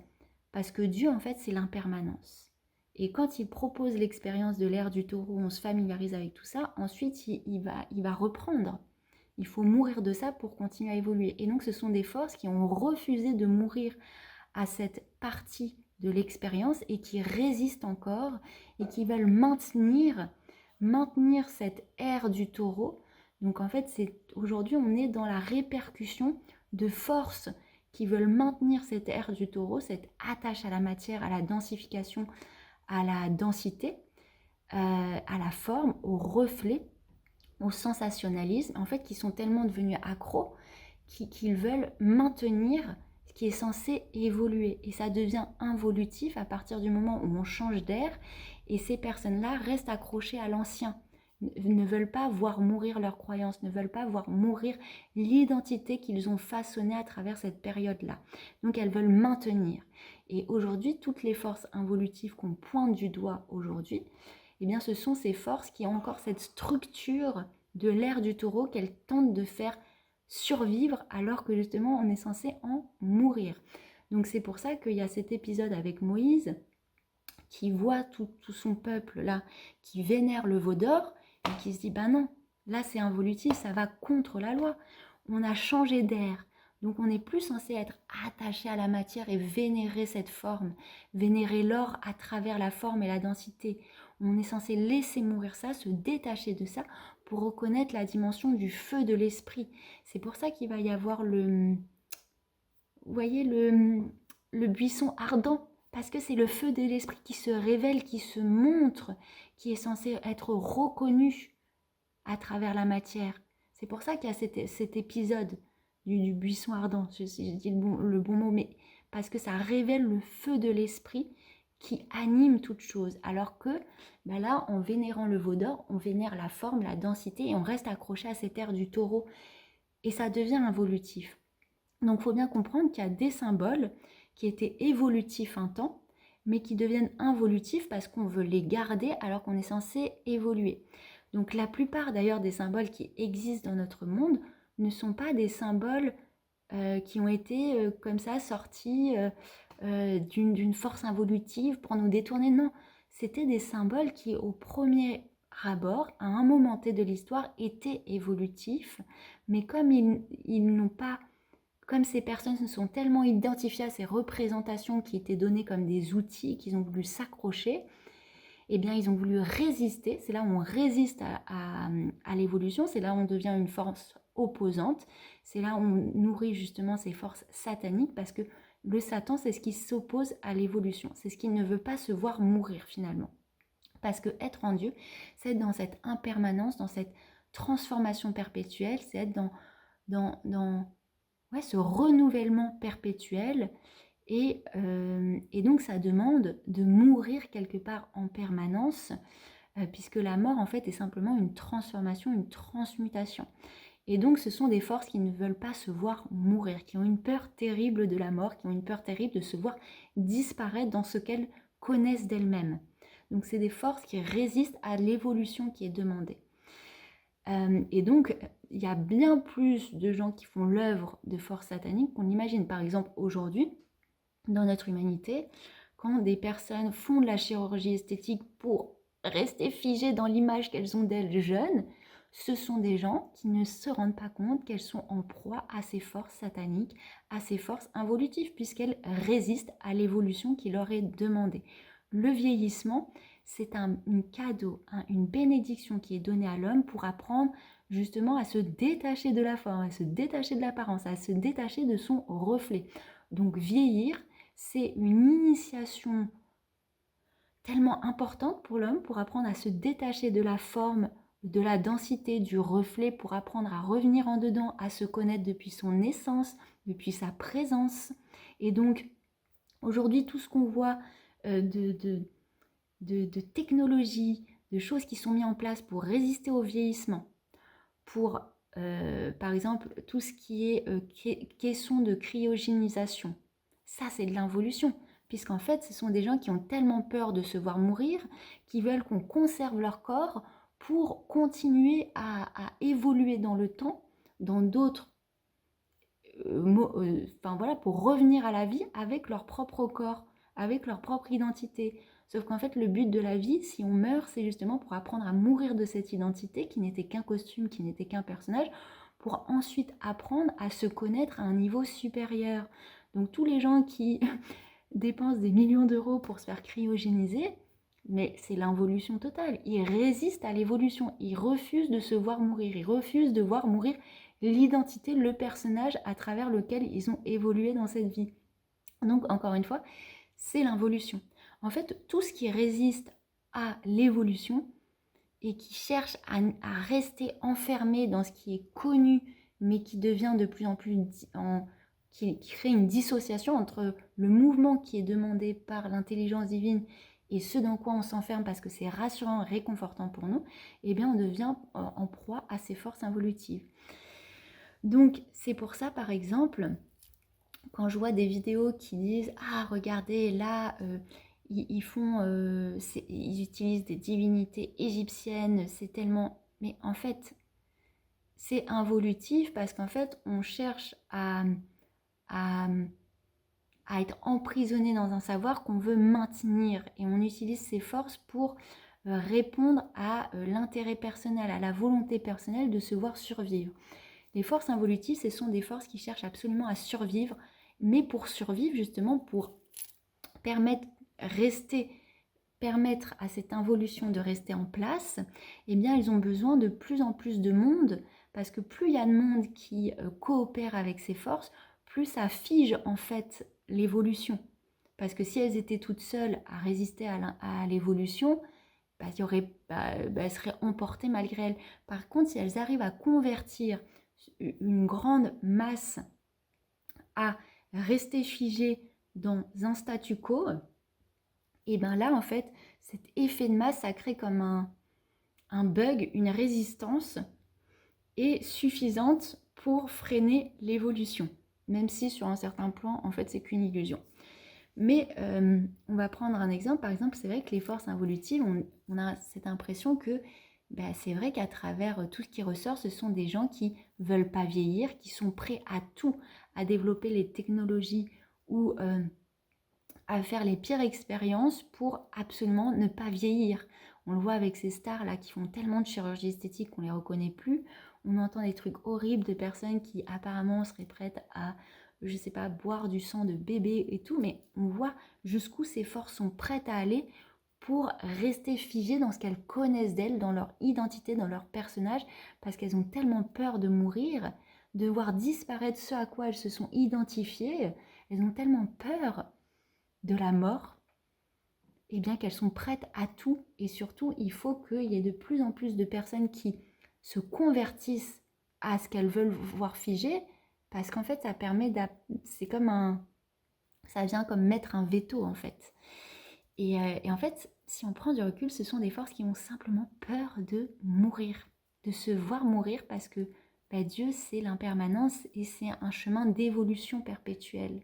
S1: parce que Dieu en fait c'est l'impermanence. Et quand il propose l'expérience de l'ère du taureau, on se familiarise avec tout ça, ensuite il va reprendre. Il faut mourir de ça pour continuer à évoluer. Et donc ce sont des forces qui ont refusé de mourir à cette partie de l'expérience et qui résistent encore et qui veulent maintenir cette ère du taureau. Donc en fait, aujourd'hui on est dans la répercussion de forces qui veulent maintenir cette ère du taureau, cette attache à la matière, à la densification, à la densité, à la forme, au reflet, au sensationnalisme, en fait, qui sont tellement devenus accros qu'ils veulent maintenir ce qui est censé évoluer. Et ça devient involutif à partir du moment où on change d'air et ces personnes-là restent accrochées à l'ancien, ne veulent pas voir mourir leurs croyances, ne veulent pas voir mourir l'identité qu'ils ont façonnée à travers cette période-là. Donc elles veulent maintenir. Et aujourd'hui, toutes les forces involutives qu'on pointe du doigt aujourd'hui, eh bien ce sont ces forces qui ont encore cette structure de l'ère du taureau qu'elles tentent de faire survivre alors que justement on est censé en mourir. Donc c'est pour ça qu'il y a cet épisode avec Moïse qui voit tout son peuple là, qui vénère le veau d'or, et qui se dit, ben non, là c'est involutif, ça va contre la loi. On a changé d'air. Donc on n'est plus censé être attaché à la matière et vénérer cette forme, vénérer l'or à travers la forme et la densité. On est censé laisser mourir ça, se détacher de ça pour reconnaître la dimension du feu de l'esprit. C'est pour ça qu'il va y avoir vous voyez, le buisson ardent, parce que c'est le feu de l'esprit qui se révèle, qui se montre, qui est censé être reconnu à travers la matière. C'est pour ça qu'il y a cet épisode du buisson ardent, si je dis le bon mot, mais parce que ça révèle le feu de l'esprit qui anime toute chose. Alors que là, en vénérant le veau d'or, on vénère la forme, la densité, et on reste accroché à cette ère du taureau. Et ça devient involutif. Donc il faut bien comprendre qu'il y a des symboles qui étaient évolutifs un temps, mais qui deviennent involutifs parce qu'on veut les garder alors qu'on est censé évoluer. Donc la plupart d'ailleurs des symboles qui existent dans notre monde ne sont pas des symboles qui ont été comme ça sortis d'une force involutive pour nous détourner. Non, c'était des symboles qui au premier abord, à un moment T de l'histoire, étaient évolutifs, mais comme ils n'ont pas... Comme ces personnes se sont tellement identifiées à ces représentations qui étaient données comme des outils, qu'ils ont voulu s'accrocher, eh bien, ils ont voulu résister. C'est là où on résiste à l'évolution. C'est là où on devient une force opposante. C'est là où on nourrit justement ces forces sataniques parce que le Satan, c'est ce qui s'oppose à l'évolution. C'est ce qui ne veut pas se voir mourir finalement. Parce que être en Dieu, c'est être dans cette impermanence, dans cette transformation perpétuelle, c'est être dans ce renouvellement perpétuel. Et donc ça demande de mourir quelque part en permanence, puisque la mort en fait est simplement une transformation, une transmutation. Et donc ce sont des forces qui ne veulent pas se voir mourir, qui ont une peur terrible de la mort, qui ont une peur terrible de se voir disparaître dans ce qu'elles connaissent d'elles-mêmes. Donc c'est des forces qui résistent à l'évolution qui est demandée. Et donc, il y a bien plus de gens qui font l'œuvre de forces sataniques qu'on imagine. Par exemple, aujourd'hui, dans notre humanité, quand des personnes font de la chirurgie esthétique pour rester figées dans l'image qu'elles ont d'elles jeunes, ce sont des gens qui ne se rendent pas compte qu'elles sont en proie à ces forces sataniques, à ces forces involutives, puisqu'elles résistent à l'évolution qui leur est demandée. Le vieillissement, c'est un cadeau, une bénédiction qui est donnée à l'homme pour apprendre justement à se détacher de la forme, à se détacher de l'apparence, à se détacher de son reflet. Donc vieillir, c'est une initiation tellement importante pour l'homme pour apprendre à se détacher de la forme, de la densité, du reflet, pour apprendre à revenir en dedans, à se connaître depuis son essence, depuis sa présence. Et donc aujourd'hui, tout ce qu'on voit de technologies, de choses qui sont mises en place pour résister au vieillissement, pour, par exemple, tout ce qui est caisson de cryogénisation. Ça, c'est de l'involution, puisqu'en fait, ce sont des gens qui ont tellement peur de se voir mourir, qui veulent qu'on conserve leur corps pour continuer à évoluer dans le temps, dans d'autres... pour revenir à la vie avec leur propre corps, avec leur propre identité. Sauf qu'en fait, le but de la vie, si on meurt, c'est justement pour apprendre à mourir de cette identité qui n'était qu'un costume, qui n'était qu'un personnage, pour ensuite apprendre à se connaître à un niveau supérieur. Donc tous les gens qui dépensent des millions d'euros pour se faire cryogéniser, mais c'est l'involution totale. Ils résistent à l'évolution, ils refusent de se voir mourir, ils refusent de voir mourir l'identité, le personnage à travers lequel ils ont évolué dans cette vie. Donc encore une fois, c'est l'involution. En fait, tout ce qui résiste à l'évolution et qui cherche à rester enfermé dans ce qui est connu, mais qui devient de plus en plus... qui crée une dissociation entre le mouvement qui est demandé par l'intelligence divine et ce dans quoi on s'enferme parce que c'est rassurant, réconfortant pour nous, eh bien on devient en proie à ces forces involutives. Donc c'est pour ça par exemple, quand je vois des vidéos qui disent « Ah regardez là, ils utilisent des divinités égyptiennes, c'est tellement... » Mais en fait, c'est involutif parce qu'en fait, on cherche à à être emprisonné dans un savoir qu'on veut maintenir. Et on utilise ces forces pour répondre à l'intérêt personnel, à la volonté personnelle de se voir survivre. Les forces involutives, ce sont des forces qui cherchent absolument à survivre, mais pour survivre, justement, pour permettre, permettre à cette involution de rester en place, eh bien, ils ont besoin de plus en plus de monde, parce que plus il y a de monde qui coopère avec ces forces, plus ça fige en fait l'évolution. Parce que si elles étaient toutes seules à résister à l'évolution, bah, elles seraient emportées malgré elles. Par contre, si elles arrivent à convertir une grande masse à rester figée dans un statu quo, et bien là, en fait, cet effet de masse, ça crée comme un bug, une résistance est suffisante pour freiner l'évolution. Même si sur un certain plan, en fait, c'est qu'une illusion. Mais on va prendre un exemple. Par exemple, c'est vrai que les forces involutives, on a cette impression que c'est vrai qu'à travers tout ce qui ressort, ce sont des gens qui ne veulent pas vieillir, qui sont prêts à tout, à développer les technologies ou à faire les pires expériences pour absolument ne pas vieillir. On le voit avec ces stars-là qui font tellement de chirurgie esthétique qu'on ne les reconnaît plus. On entend des trucs horribles de personnes qui apparemment seraient prêtes à, je sais pas, boire du sang de bébé et tout, mais on voit jusqu'où ces forces sont prêtes à aller pour rester figées dans ce qu'elles connaissent d'elles, dans leur identité, dans leur personnage, parce qu'elles ont tellement peur de mourir, de voir disparaître ce à quoi elles se sont identifiées, elles ont tellement peur de la mort, et bien qu'elles sont prêtes à tout. Et surtout, il faut qu'il y ait de plus en plus de personnes qui se convertissent à ce qu'elles veulent voir figé, parce qu'en fait, ça permet c'est comme ça vient comme mettre un veto en fait. Et en fait, si on prend du recul, ce sont des forces qui ont simplement peur de mourir, de se voir mourir, parce que Dieu, c'est l'impermanence et c'est un chemin d'évolution perpétuelle.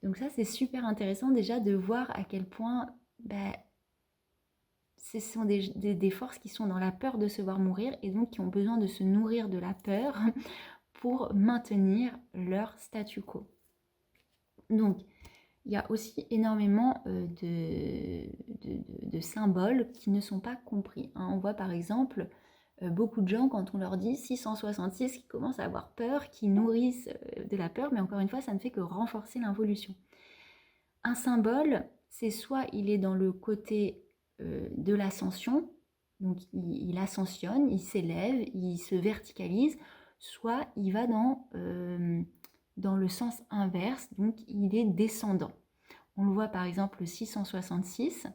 S1: Donc ça, c'est super intéressant déjà de voir à quel point ce sont des forces qui sont dans la peur de se voir mourir et donc qui ont besoin de se nourrir de la peur pour maintenir leur statu quo. Donc, il y a aussi énormément de symboles qui ne sont pas compris. On voit par exemple beaucoup de gens, quand on leur dit 666, qui commencent à avoir peur, qui nourrissent de la peur, mais encore une fois, ça ne fait que renforcer l'involution. Un symbole, c'est soit il est dans le côté de l'ascension, donc il ascensionne, il s'élève, il se verticalise, soit il va dans le sens inverse, donc il est descendant. On le voit par exemple le 666,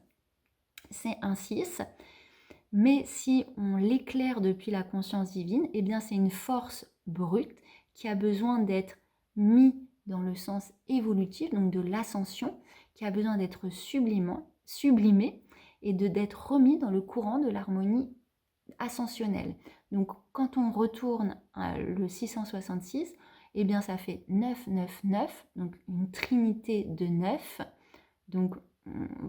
S1: c'est un 6, mais si on l'éclaire depuis la conscience divine, eh bien c'est une force brute qui a besoin d'être mise dans le sens évolutif, donc de l'ascension, qui a besoin d'être sublimé et d'être remis dans le courant de l'harmonie ascensionnelle. Donc quand on retourne le 666, eh bien ça fait 9, 9, 9, donc une trinité de 9. Donc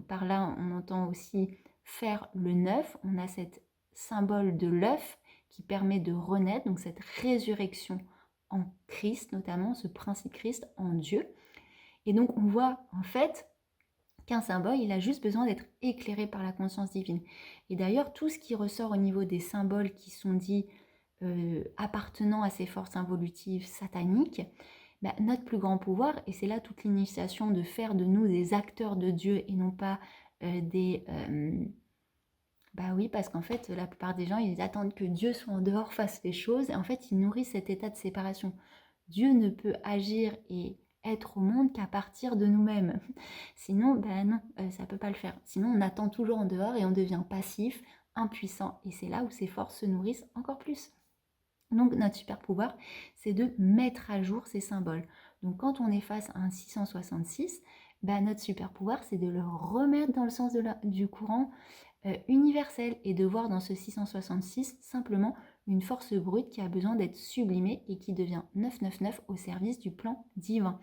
S1: par là, on entend aussi faire le 9. On a cette symbole de l'œuf qui permet de renaître, donc cette résurrection en Christ, notamment ce principe Christ en Dieu. Et donc on voit en fait qu'un symbole, il a juste besoin d'être éclairé par la conscience divine. Et d'ailleurs, tout ce qui ressort au niveau des symboles qui sont dits appartenant à ces forces involutives sataniques, notre plus grand pouvoir, et c'est là toute l'initiation de faire de nous des acteurs de Dieu et non pas des... oui, parce qu'en fait, la plupart des gens, ils attendent que Dieu soit en dehors, fasse les choses, et en fait, ils nourrissent cet état de séparation. Dieu ne peut agir et être au monde qu'à partir de nous-mêmes. Sinon, non, ça ne peut pas le faire. Sinon, on attend toujours en dehors et on devient passif, impuissant, et c'est là où ces forces se nourrissent encore plus. Donc notre super pouvoir, c'est de mettre à jour ces symboles. Donc quand on est face à un 666, notre super pouvoir, c'est de le remettre dans le sens du courant universel et de voir dans ce 666 simplement une force brute qui a besoin d'être sublimée et qui devient 999 au service du plan divin.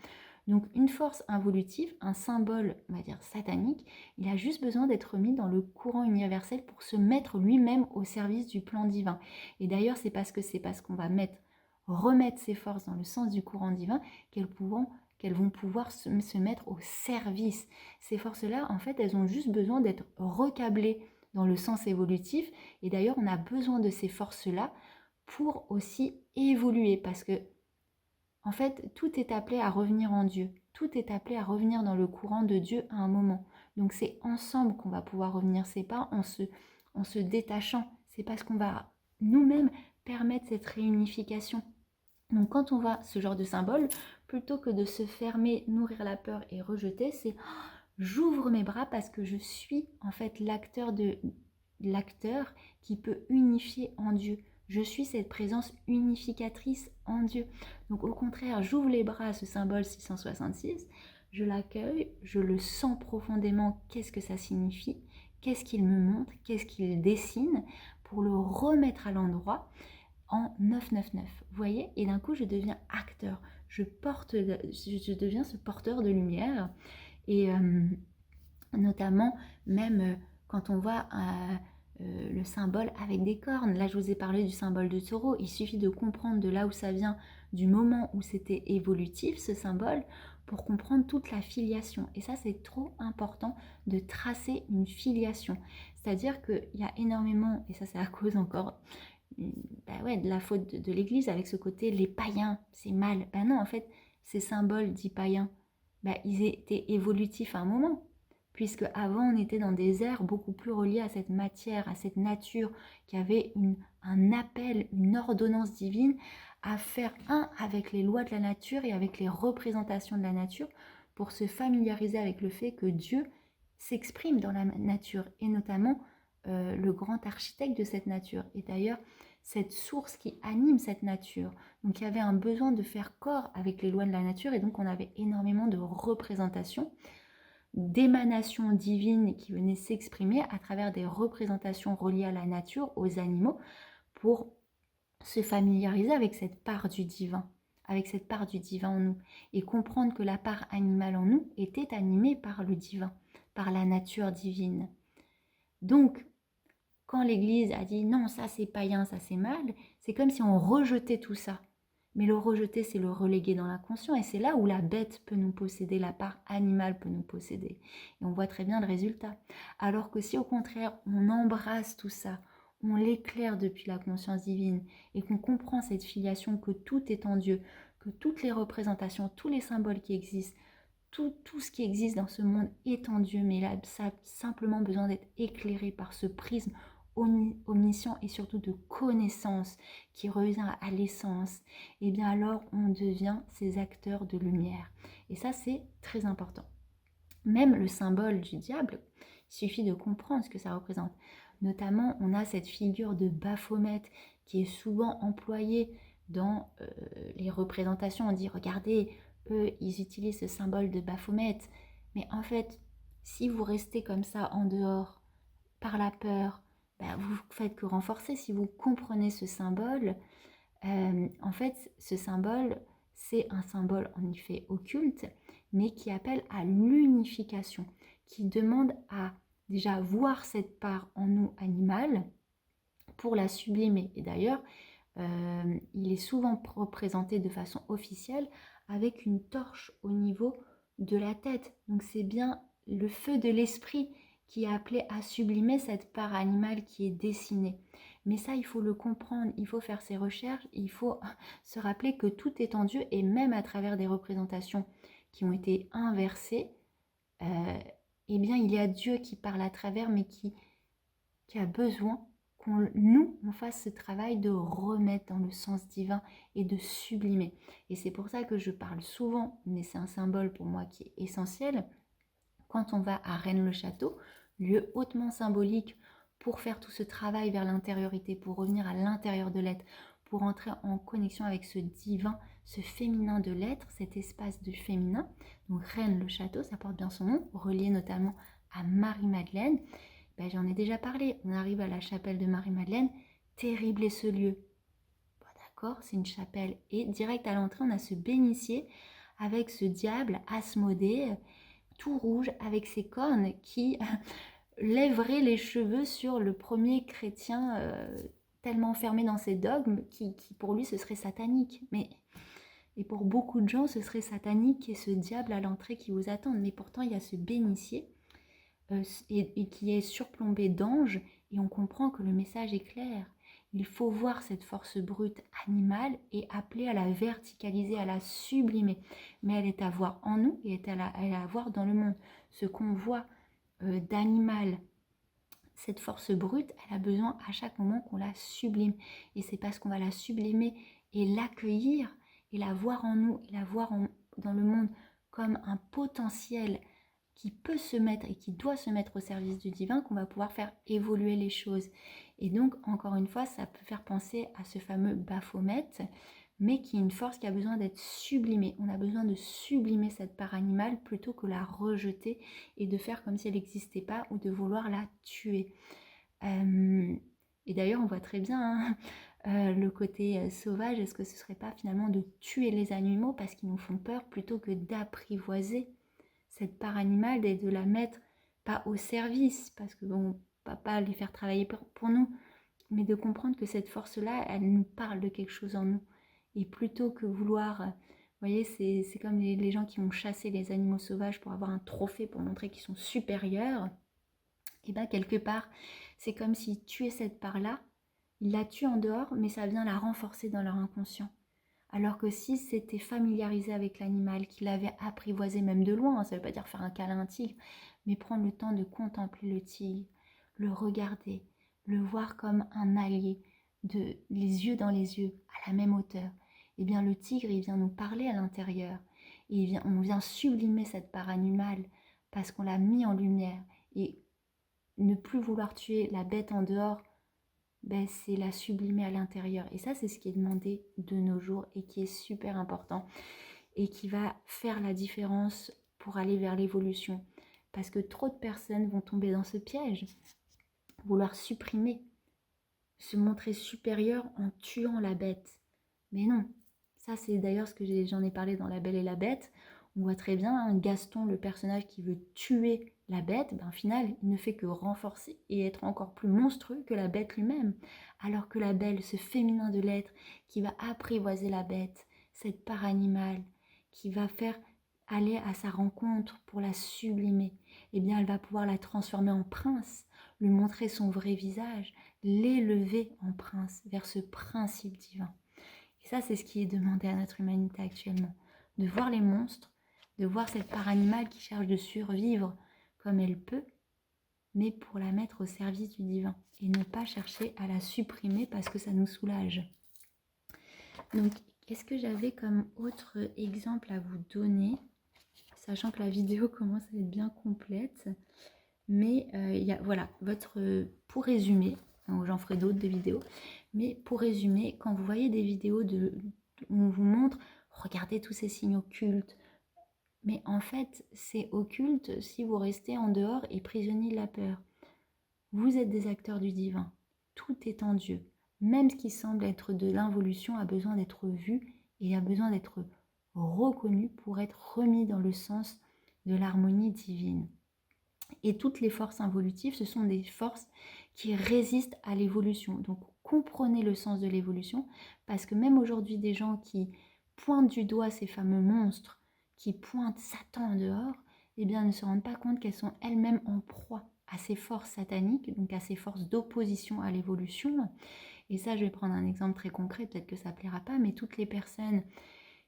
S1: Donc une force involutive, un symbole, on va dire satanique, il a juste besoin d'être mis dans le courant universel pour se mettre lui-même au service du plan divin. Et d'ailleurs, c'est parce qu'on va remettre ces forces dans le sens du courant divin qu'elles vont pouvoir se mettre au service. Ces forces-là, en fait, elles ont juste besoin d'être recablées dans le sens évolutif. Et d'ailleurs, on a besoin de ces forces-là pour aussi évoluer, parce que en fait, tout est appelé à revenir en Dieu. Tout est appelé à revenir dans le courant de Dieu à un moment. Donc c'est ensemble qu'on va pouvoir revenir. C'est pas en se détachant. C'est parce qu'on va nous-mêmes permettre cette réunification. Donc quand on voit ce genre de symbole, plutôt que de se fermer, nourrir la peur et rejeter, c'est j'ouvre mes bras parce que je suis en fait l'acteur qui peut unifier en Dieu. Je suis cette présence unificatrice en Dieu. Donc au contraire, j'ouvre les bras à ce symbole 666, je l'accueille, je le sens profondément, qu'est-ce que ça signifie, qu'est-ce qu'il me montre, qu'est-ce qu'il dessine, pour le remettre à l'endroit en 999. Vous voyez? Et d'un coup, je deviens acteur. Je deviens ce porteur de lumière. Et notamment, même quand on voit le symbole avec des cornes. Là, je vous ai parlé du symbole de taureau. Il suffit de comprendre de là où ça vient, du moment où c'était évolutif, ce symbole, pour comprendre toute la filiation. Et ça, c'est trop important de tracer une filiation. C'est-à-dire qu'il y a énormément, et ça, c'est à cause encore de la faute de l'Église, avec ce côté, les païens, c'est mal. Ben non, en fait, ces symboles dits païens, ils étaient évolutifs à un moment. Puisque avant on était dans des ères beaucoup plus reliées à cette matière, à cette nature, qui avait un appel, une ordonnance divine à faire un avec les lois de la nature et avec les représentations de la nature pour se familiariser avec le fait que Dieu s'exprime dans la nature et notamment le grand architecte de cette nature. Et d'ailleurs, cette source qui anime cette nature. Donc il y avait un besoin de faire corps avec les lois de la nature et donc on avait énormément de représentations, d'émanations divines qui venaient s'exprimer à travers des représentations reliées à la nature, aux animaux, pour se familiariser avec cette part du divin, en nous, et comprendre que la part animale en nous était animée par le divin, par la nature divine. Donc, quand l'Église a dit non, ça c'est païen, ça c'est mal, c'est comme si on rejetait tout ça. Mais le rejeter, c'est le reléguer dans l'inconscient. Et c'est là où la bête peut nous posséder, la part animale peut nous posséder. Et on voit très bien le résultat. Alors que si au contraire, on embrasse tout ça, on l'éclaire depuis la conscience divine et qu'on comprend cette filiation, que tout est en Dieu, que toutes les représentations, tous les symboles qui existent, tout ce qui existe dans ce monde est en Dieu, mais là, ça a simplement besoin d'être éclairé par ce prisme omniscient et surtout de connaissance qui revient à l'essence, et bien alors on devient ces acteurs de lumière. Et ça, c'est très important. Même le symbole du diable, il suffit de comprendre ce que ça représente. Notamment, on a cette figure de Baphomet qui est souvent employée dans les représentations. On dit, regardez, eux, ils utilisent ce symbole de Baphomet. Mais en fait, si vous restez comme ça en dehors, par la peur, vous faites que renforcer. Si vous comprenez ce symbole, en fait, ce symbole, c'est un symbole en effet occulte, mais qui appelle à l'unification, qui demande à déjà voir cette part en nous animale pour la sublimer. Et d'ailleurs, il est souvent représenté de façon officielle avec une torche au niveau de la tête. Donc c'est bien le feu de l'esprit qui est appelé à sublimer cette part animale qui est dessinée. Mais ça, il faut le comprendre, il faut faire ses recherches, il faut se rappeler que tout est en Dieu, et même à travers des représentations qui ont été inversées, eh bien il y a Dieu qui parle à travers, mais qui a besoin on fasse ce travail de remettre dans le sens divin et de sublimer. Et c'est pour ça que je parle souvent, mais c'est un symbole pour moi qui est essentiel, quand on va à Rennes-le-Château, lieu hautement symbolique pour faire tout ce travail vers l'intériorité, pour revenir à l'intérieur de l'être, pour entrer en connexion avec ce divin, ce féminin de l'être, cet espace du féminin. Donc Rennes-le-Château, ça porte bien son nom, relié notamment à Marie-Madeleine. J'en ai déjà parlé, on arrive à la chapelle de Marie-Madeleine, terrible est ce lieu. Bon, d'accord, c'est une chapelle, et direct à l'entrée, on a ce bénitier avec ce diable Asmodée, tout rouge, avec ses cornes qui lèverait les cheveux sur le premier chrétien tellement enfermé dans ses dogmes qui pour lui ce serait satanique. Mais Et pour beaucoup de gens, ce serait satanique et ce diable à l'entrée qui vous attend. Mais pourtant, il y a ce bénitier et qui est surplombé d'anges, et on comprend que le message est clair. Il faut voir cette force brute animale et appeler à la verticaliser, à la sublimer. Mais elle est à voir en nous et elle est à voir dans le monde. Ce qu'on voit d'animal, cette force brute, elle a besoin à chaque moment qu'on la sublime. Et c'est parce qu'on va la sublimer et l'accueillir et la voir en nous et la voir dans le monde comme un potentiel qui peut se mettre et qui doit se mettre au service du divin qu'on va pouvoir faire évoluer les choses. Et donc, encore une fois, ça peut faire penser à ce fameux Baphomet, mais qui est une force qui a besoin d'être sublimée. On a besoin de sublimer cette part animale plutôt que la rejeter et de faire comme si elle n'existait pas ou de vouloir la tuer. Et d'ailleurs, on voit très bien le côté sauvage. Est-ce que ce ne serait pas finalement de tuer les animaux parce qu'ils nous font peur plutôt que d'apprivoiser cette part animale et de la mettre pas au service, parce que bon, pas les faire travailler pour nous, mais de comprendre que cette force-là, elle nous parle de quelque chose en nous. Et plutôt que vouloir, vous voyez, c'est comme les gens qui vont chasser les animaux sauvages pour avoir un trophée, pour montrer qu'ils sont supérieurs, et bien quelque part, c'est comme s'ils tuaient cette part-là, ils la tuent en dehors, mais ça vient la renforcer dans leur inconscient. Alors que si c'était familiarisé avec l'animal, qu'il avait apprivoisé même de loin, ça ne veut pas dire faire un câlin à un tigre, mais prendre le temps de contempler le tigre, le regarder, le voir comme un allié, les yeux dans les yeux, à la même hauteur, eh bien le tigre, il vient nous parler à l'intérieur. Et on vient sublimer cette part animale parce qu'on l'a mis en lumière. Et ne plus vouloir tuer la bête en dehors, ben, c'est la sublimer à l'intérieur. Et ça, c'est ce qui est demandé de nos jours et qui est super important et qui va faire la différence pour aller vers l'évolution. Parce que trop de personnes vont tomber dans ce piège, vouloir supprimer, se montrer supérieur en tuant la bête. Mais non, ça c'est d'ailleurs ce que j'en ai parlé dans La Belle et la Bête. On voit très bien Gaston, le personnage qui veut tuer la bête, ben, au final, il ne fait que renforcer et être encore plus monstrueux que la bête lui-même. Alors que la belle, ce féminin de l'être, qui va apprivoiser la bête, cette part animale, qui va faire aller à sa rencontre pour la sublimer, eh bien, elle va pouvoir la transformer en prince, lui montrer son vrai visage, l'élever en prince vers ce principe divin. Et ça, c'est ce qui est demandé à notre humanité actuellement. De voir les monstres, de voir cette part animale qui cherche de survivre comme elle peut, mais pour la mettre au service du divin. Et ne pas chercher à la supprimer parce que ça nous soulage. Donc, qu'est-ce que j'avais comme autre exemple à vous donner, sachant que la vidéo commence à être bien complète. Mais voilà, pour résumer, j'en ferai d'autres de vidéos, mais pour résumer, quand vous voyez des vidéos où on vous montre, regardez tous ces signes occultes, mais en fait, c'est occulte si vous restez en dehors et prisonnier de la peur. Vous êtes des acteurs du divin, tout est en Dieu. Même ce qui semble être de l'involution a besoin d'être vu et a besoin d'être reconnu pour être remis dans le sens de l'harmonie divine. Et toutes les forces involutives, ce sont des forces qui résistent à l'évolution. Donc comprenez le sens de l'évolution, parce que même aujourd'hui, des gens qui pointent du doigt ces fameux monstres, qui pointent Satan en dehors, eh bien ne se rendent pas compte qu'elles sont elles-mêmes en proie à ces forces sataniques, donc à ces forces d'opposition à l'évolution. Et ça, je vais prendre un exemple très concret, peut-être que ça ne plaira pas, mais toutes les personnes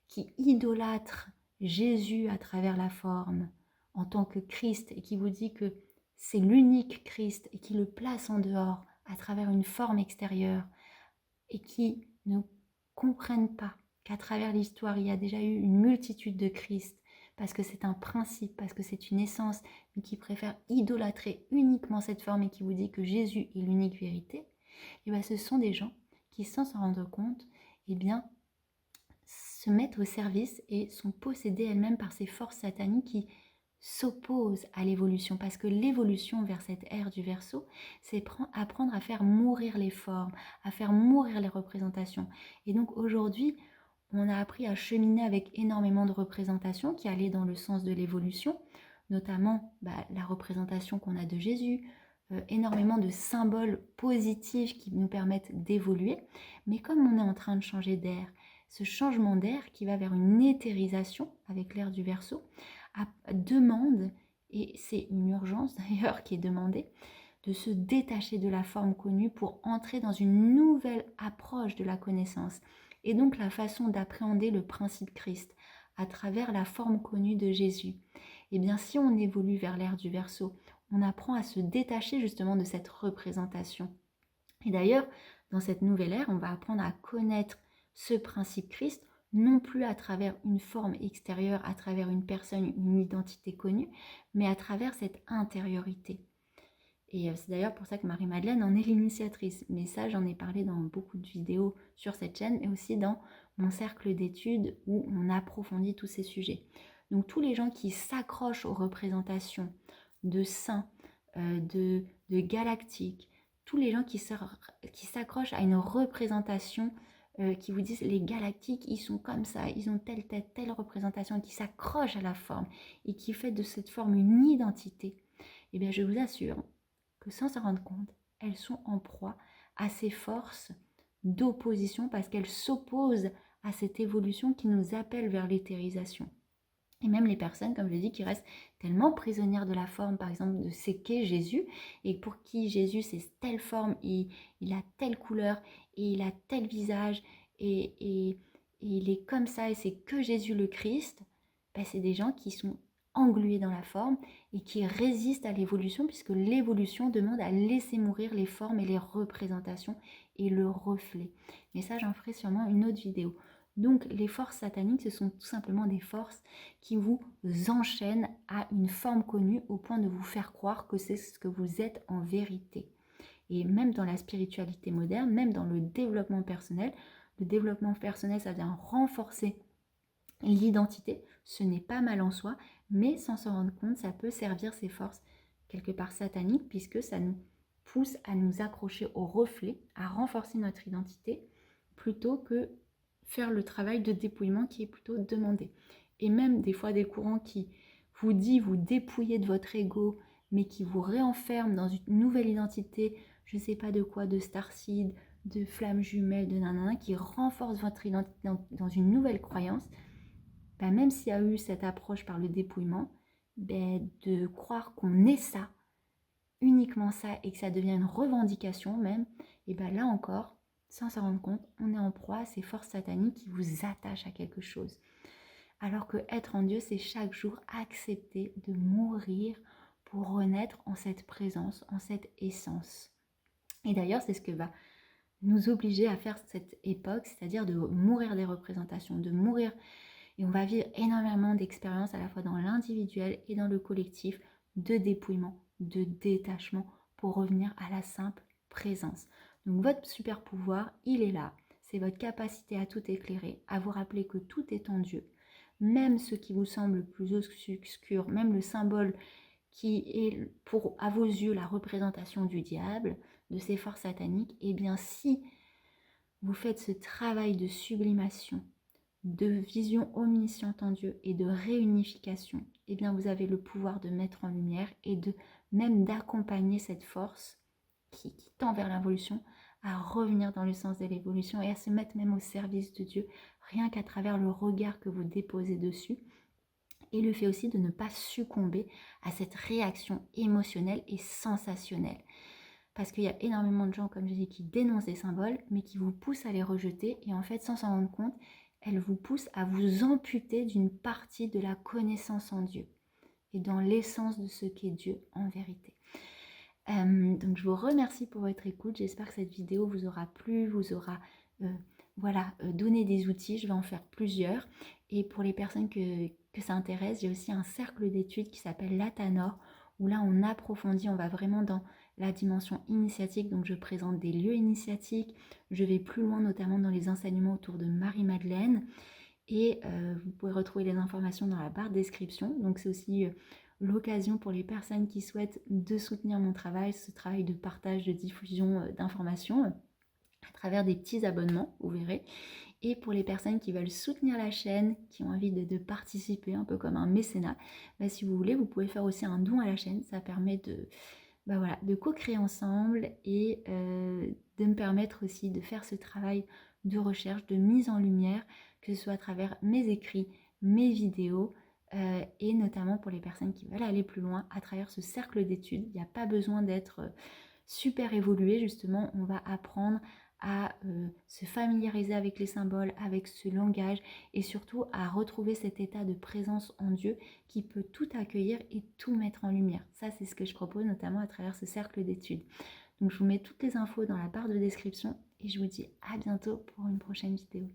S1: qui idolâtrent Jésus à travers la forme, en tant que Christ, et qui vous dit que c'est l'unique Christ et qui le place en dehors à travers une forme extérieure, et qui ne comprennent pas qu'à travers l'histoire, il y a déjà eu une multitude de Christ, parce que c'est un principe, parce que c'est une essence, mais qui préfèrent idolâtrer uniquement cette forme et qui vous dit que Jésus est l'unique vérité, et bien ce sont des gens qui, sans s'en rendre compte, eh bien, se mettent au service et sont possédées elles-mêmes par ces forces sataniques qui s'opposent à l'évolution. Parce que l'évolution vers cette ère du Verseau, c'est apprendre à faire mourir les formes, à faire mourir les représentations. Et donc aujourd'hui, on a appris à cheminer avec énormément de représentations qui allaient dans le sens de l'évolution, notamment la représentation qu'on a de Jésus, énormément de symboles positifs qui nous permettent d'évoluer. Mais comme on est en train de changer d'air, ce changement d'air qui va vers une éthérisation avec l'ère du Verseau demande, et c'est une urgence d'ailleurs qui est demandée, de se détacher de la forme connue pour entrer dans une nouvelle approche de la connaissance. Et donc la façon d'appréhender le principe Christ à travers la forme connue de Jésus. Eh bien, si on évolue vers l'ère du Verseau, on apprend à se détacher justement de cette représentation. Et d'ailleurs, dans cette nouvelle ère, on va apprendre à connaître ce principe Christ, non plus à travers une forme extérieure, à travers une personne, une identité connue, mais à travers cette intériorité. Et c'est d'ailleurs pour ça que Marie-Madeleine en est l'initiatrice. Mais ça, j'en ai parlé dans beaucoup de vidéos sur cette chaîne, mais aussi dans mon cercle d'études où on approfondit tous ces sujets. Donc tous les gens qui s'accrochent aux représentations de saints, de galactiques, tous les gens qui s'accrochent à une représentation, qui vous disent les galactiques, ils sont comme ça, ils ont telle représentation, qui s'accrochent à la forme et qui fait de cette forme une identité, eh bien je vous assure que sans s'en rendre compte, elles sont en proie à ces forces d'opposition parce qu'elles s'opposent à cette évolution qui nous appelle vers l'éthérisation. Et même les personnes, comme je l'ai dit, qui restent tellement prisonnières de la forme, par exemple, de ce qu'est Jésus, et pour qui Jésus, c'est telle forme, il a telle couleur, et il a tel visage, et il est comme ça, et c'est que Jésus le Christ, ben, c'est des gens qui sont englués dans la forme et qui résistent à l'évolution, puisque l'évolution demande à laisser mourir les formes et les représentations et le reflet. Mais ça, j'en ferai sûrement une autre vidéo. Donc les forces sataniques, ce sont tout simplement des forces qui vous enchaînent à une forme connue au point de vous faire croire que c'est ce que vous êtes en vérité. Et même dans la spiritualité moderne, même dans le développement personnel, ça vient renforcer l'identité. Ce n'est pas mal en soi, mais sans s'en rendre compte, ça peut servir ces forces quelque part sataniques, puisque ça nous pousse à nous accrocher au reflet, à renforcer notre identité, plutôt que faire le travail de dépouillement qui est plutôt demandé. Et même des fois des courants qui vous disent vous dépouiller de votre ego, mais qui vous réenferment dans une nouvelle identité, je ne sais pas de quoi, de starseed, de flamme jumelle, de nanana, qui renforce votre identité dans une nouvelle croyance, ben même s'il y a eu cette approche par le dépouillement, ben de croire qu'on est ça, uniquement ça, et que ça devient une revendication même, et ben là encore, sans s'en rendre compte, on est en proie à ces forces sataniques qui vous attachent à quelque chose. Alors que être en Dieu, c'est chaque jour accepter de mourir pour renaître en cette présence, en cette essence. Et d'ailleurs, c'est ce que va nous obliger à faire cette époque, c'est-à-dire de mourir des représentations, de mourir. Et on va vivre énormément d'expériences à la fois dans l'individuel et dans le collectif, de dépouillement, de détachement pour revenir à la simple présence. Donc votre super pouvoir, il est là. C'est votre capacité à tout éclairer, à vous rappeler que tout est en Dieu. Même ce qui vous semble le plus obscur, même le symbole qui est à vos yeux la représentation du diable, de ces forces sataniques, eh bien si vous faites ce travail de sublimation, de vision omnisciente en Dieu et de réunification, eh bien vous avez le pouvoir de mettre en lumière et de même d'accompagner cette force qui tend vers l'évolution à revenir dans le sens de l'évolution et à se mettre même au service de Dieu, rien qu'à travers le regard que vous déposez dessus, et le fait aussi de ne pas succomber à cette réaction émotionnelle et sensationnelle. Parce qu'il y a énormément de gens, comme je dis, qui dénoncent des symboles, mais qui vous poussent à les rejeter, et en fait, sans s'en rendre compte, elles vous poussent à vous amputer d'une partie de la connaissance en Dieu, et dans l'essence de ce qu'est Dieu en vérité. Donc je vous remercie pour votre écoute, j'espère que cette vidéo vous aura plu, vous aura donné des outils, je vais en faire plusieurs. Et pour les personnes que ça intéresse, j'ai aussi un cercle d'études qui s'appelle l'Athanor, où là on approfondit, on va vraiment dans la dimension initiatique, donc je présente des lieux initiatiques, je vais plus loin notamment dans les enseignements autour de Marie-Madeleine, et vous pouvez retrouver les informations dans la barre de description. Donc c'est aussi l'occasion pour les personnes qui souhaitent de soutenir mon travail, ce travail de partage, de diffusion d'informations à travers des petits abonnements, vous verrez. Et pour les personnes qui veulent soutenir la chaîne, qui ont envie de participer un peu comme un mécénat, si vous voulez, vous pouvez faire aussi un don à la chaîne. Ça permet bah, voilà, de co-créer ensemble et de me permettre aussi de faire ce travail de recherche, de mise en lumière, que ce soit à travers mes écrits, mes vidéos, et notamment pour les personnes qui veulent aller plus loin à travers ce cercle d'études. Il n'y a pas besoin d'être, super évolué justement. On va apprendre à se familiariser avec les symboles, avec ce langage et surtout à retrouver cet état de présence en Dieu qui peut tout accueillir et tout mettre en lumière. Ça, c'est ce que je propose notamment à travers ce cercle d'études. Donc je vous mets toutes les infos dans la barre de description et je vous dis à bientôt pour une prochaine vidéo.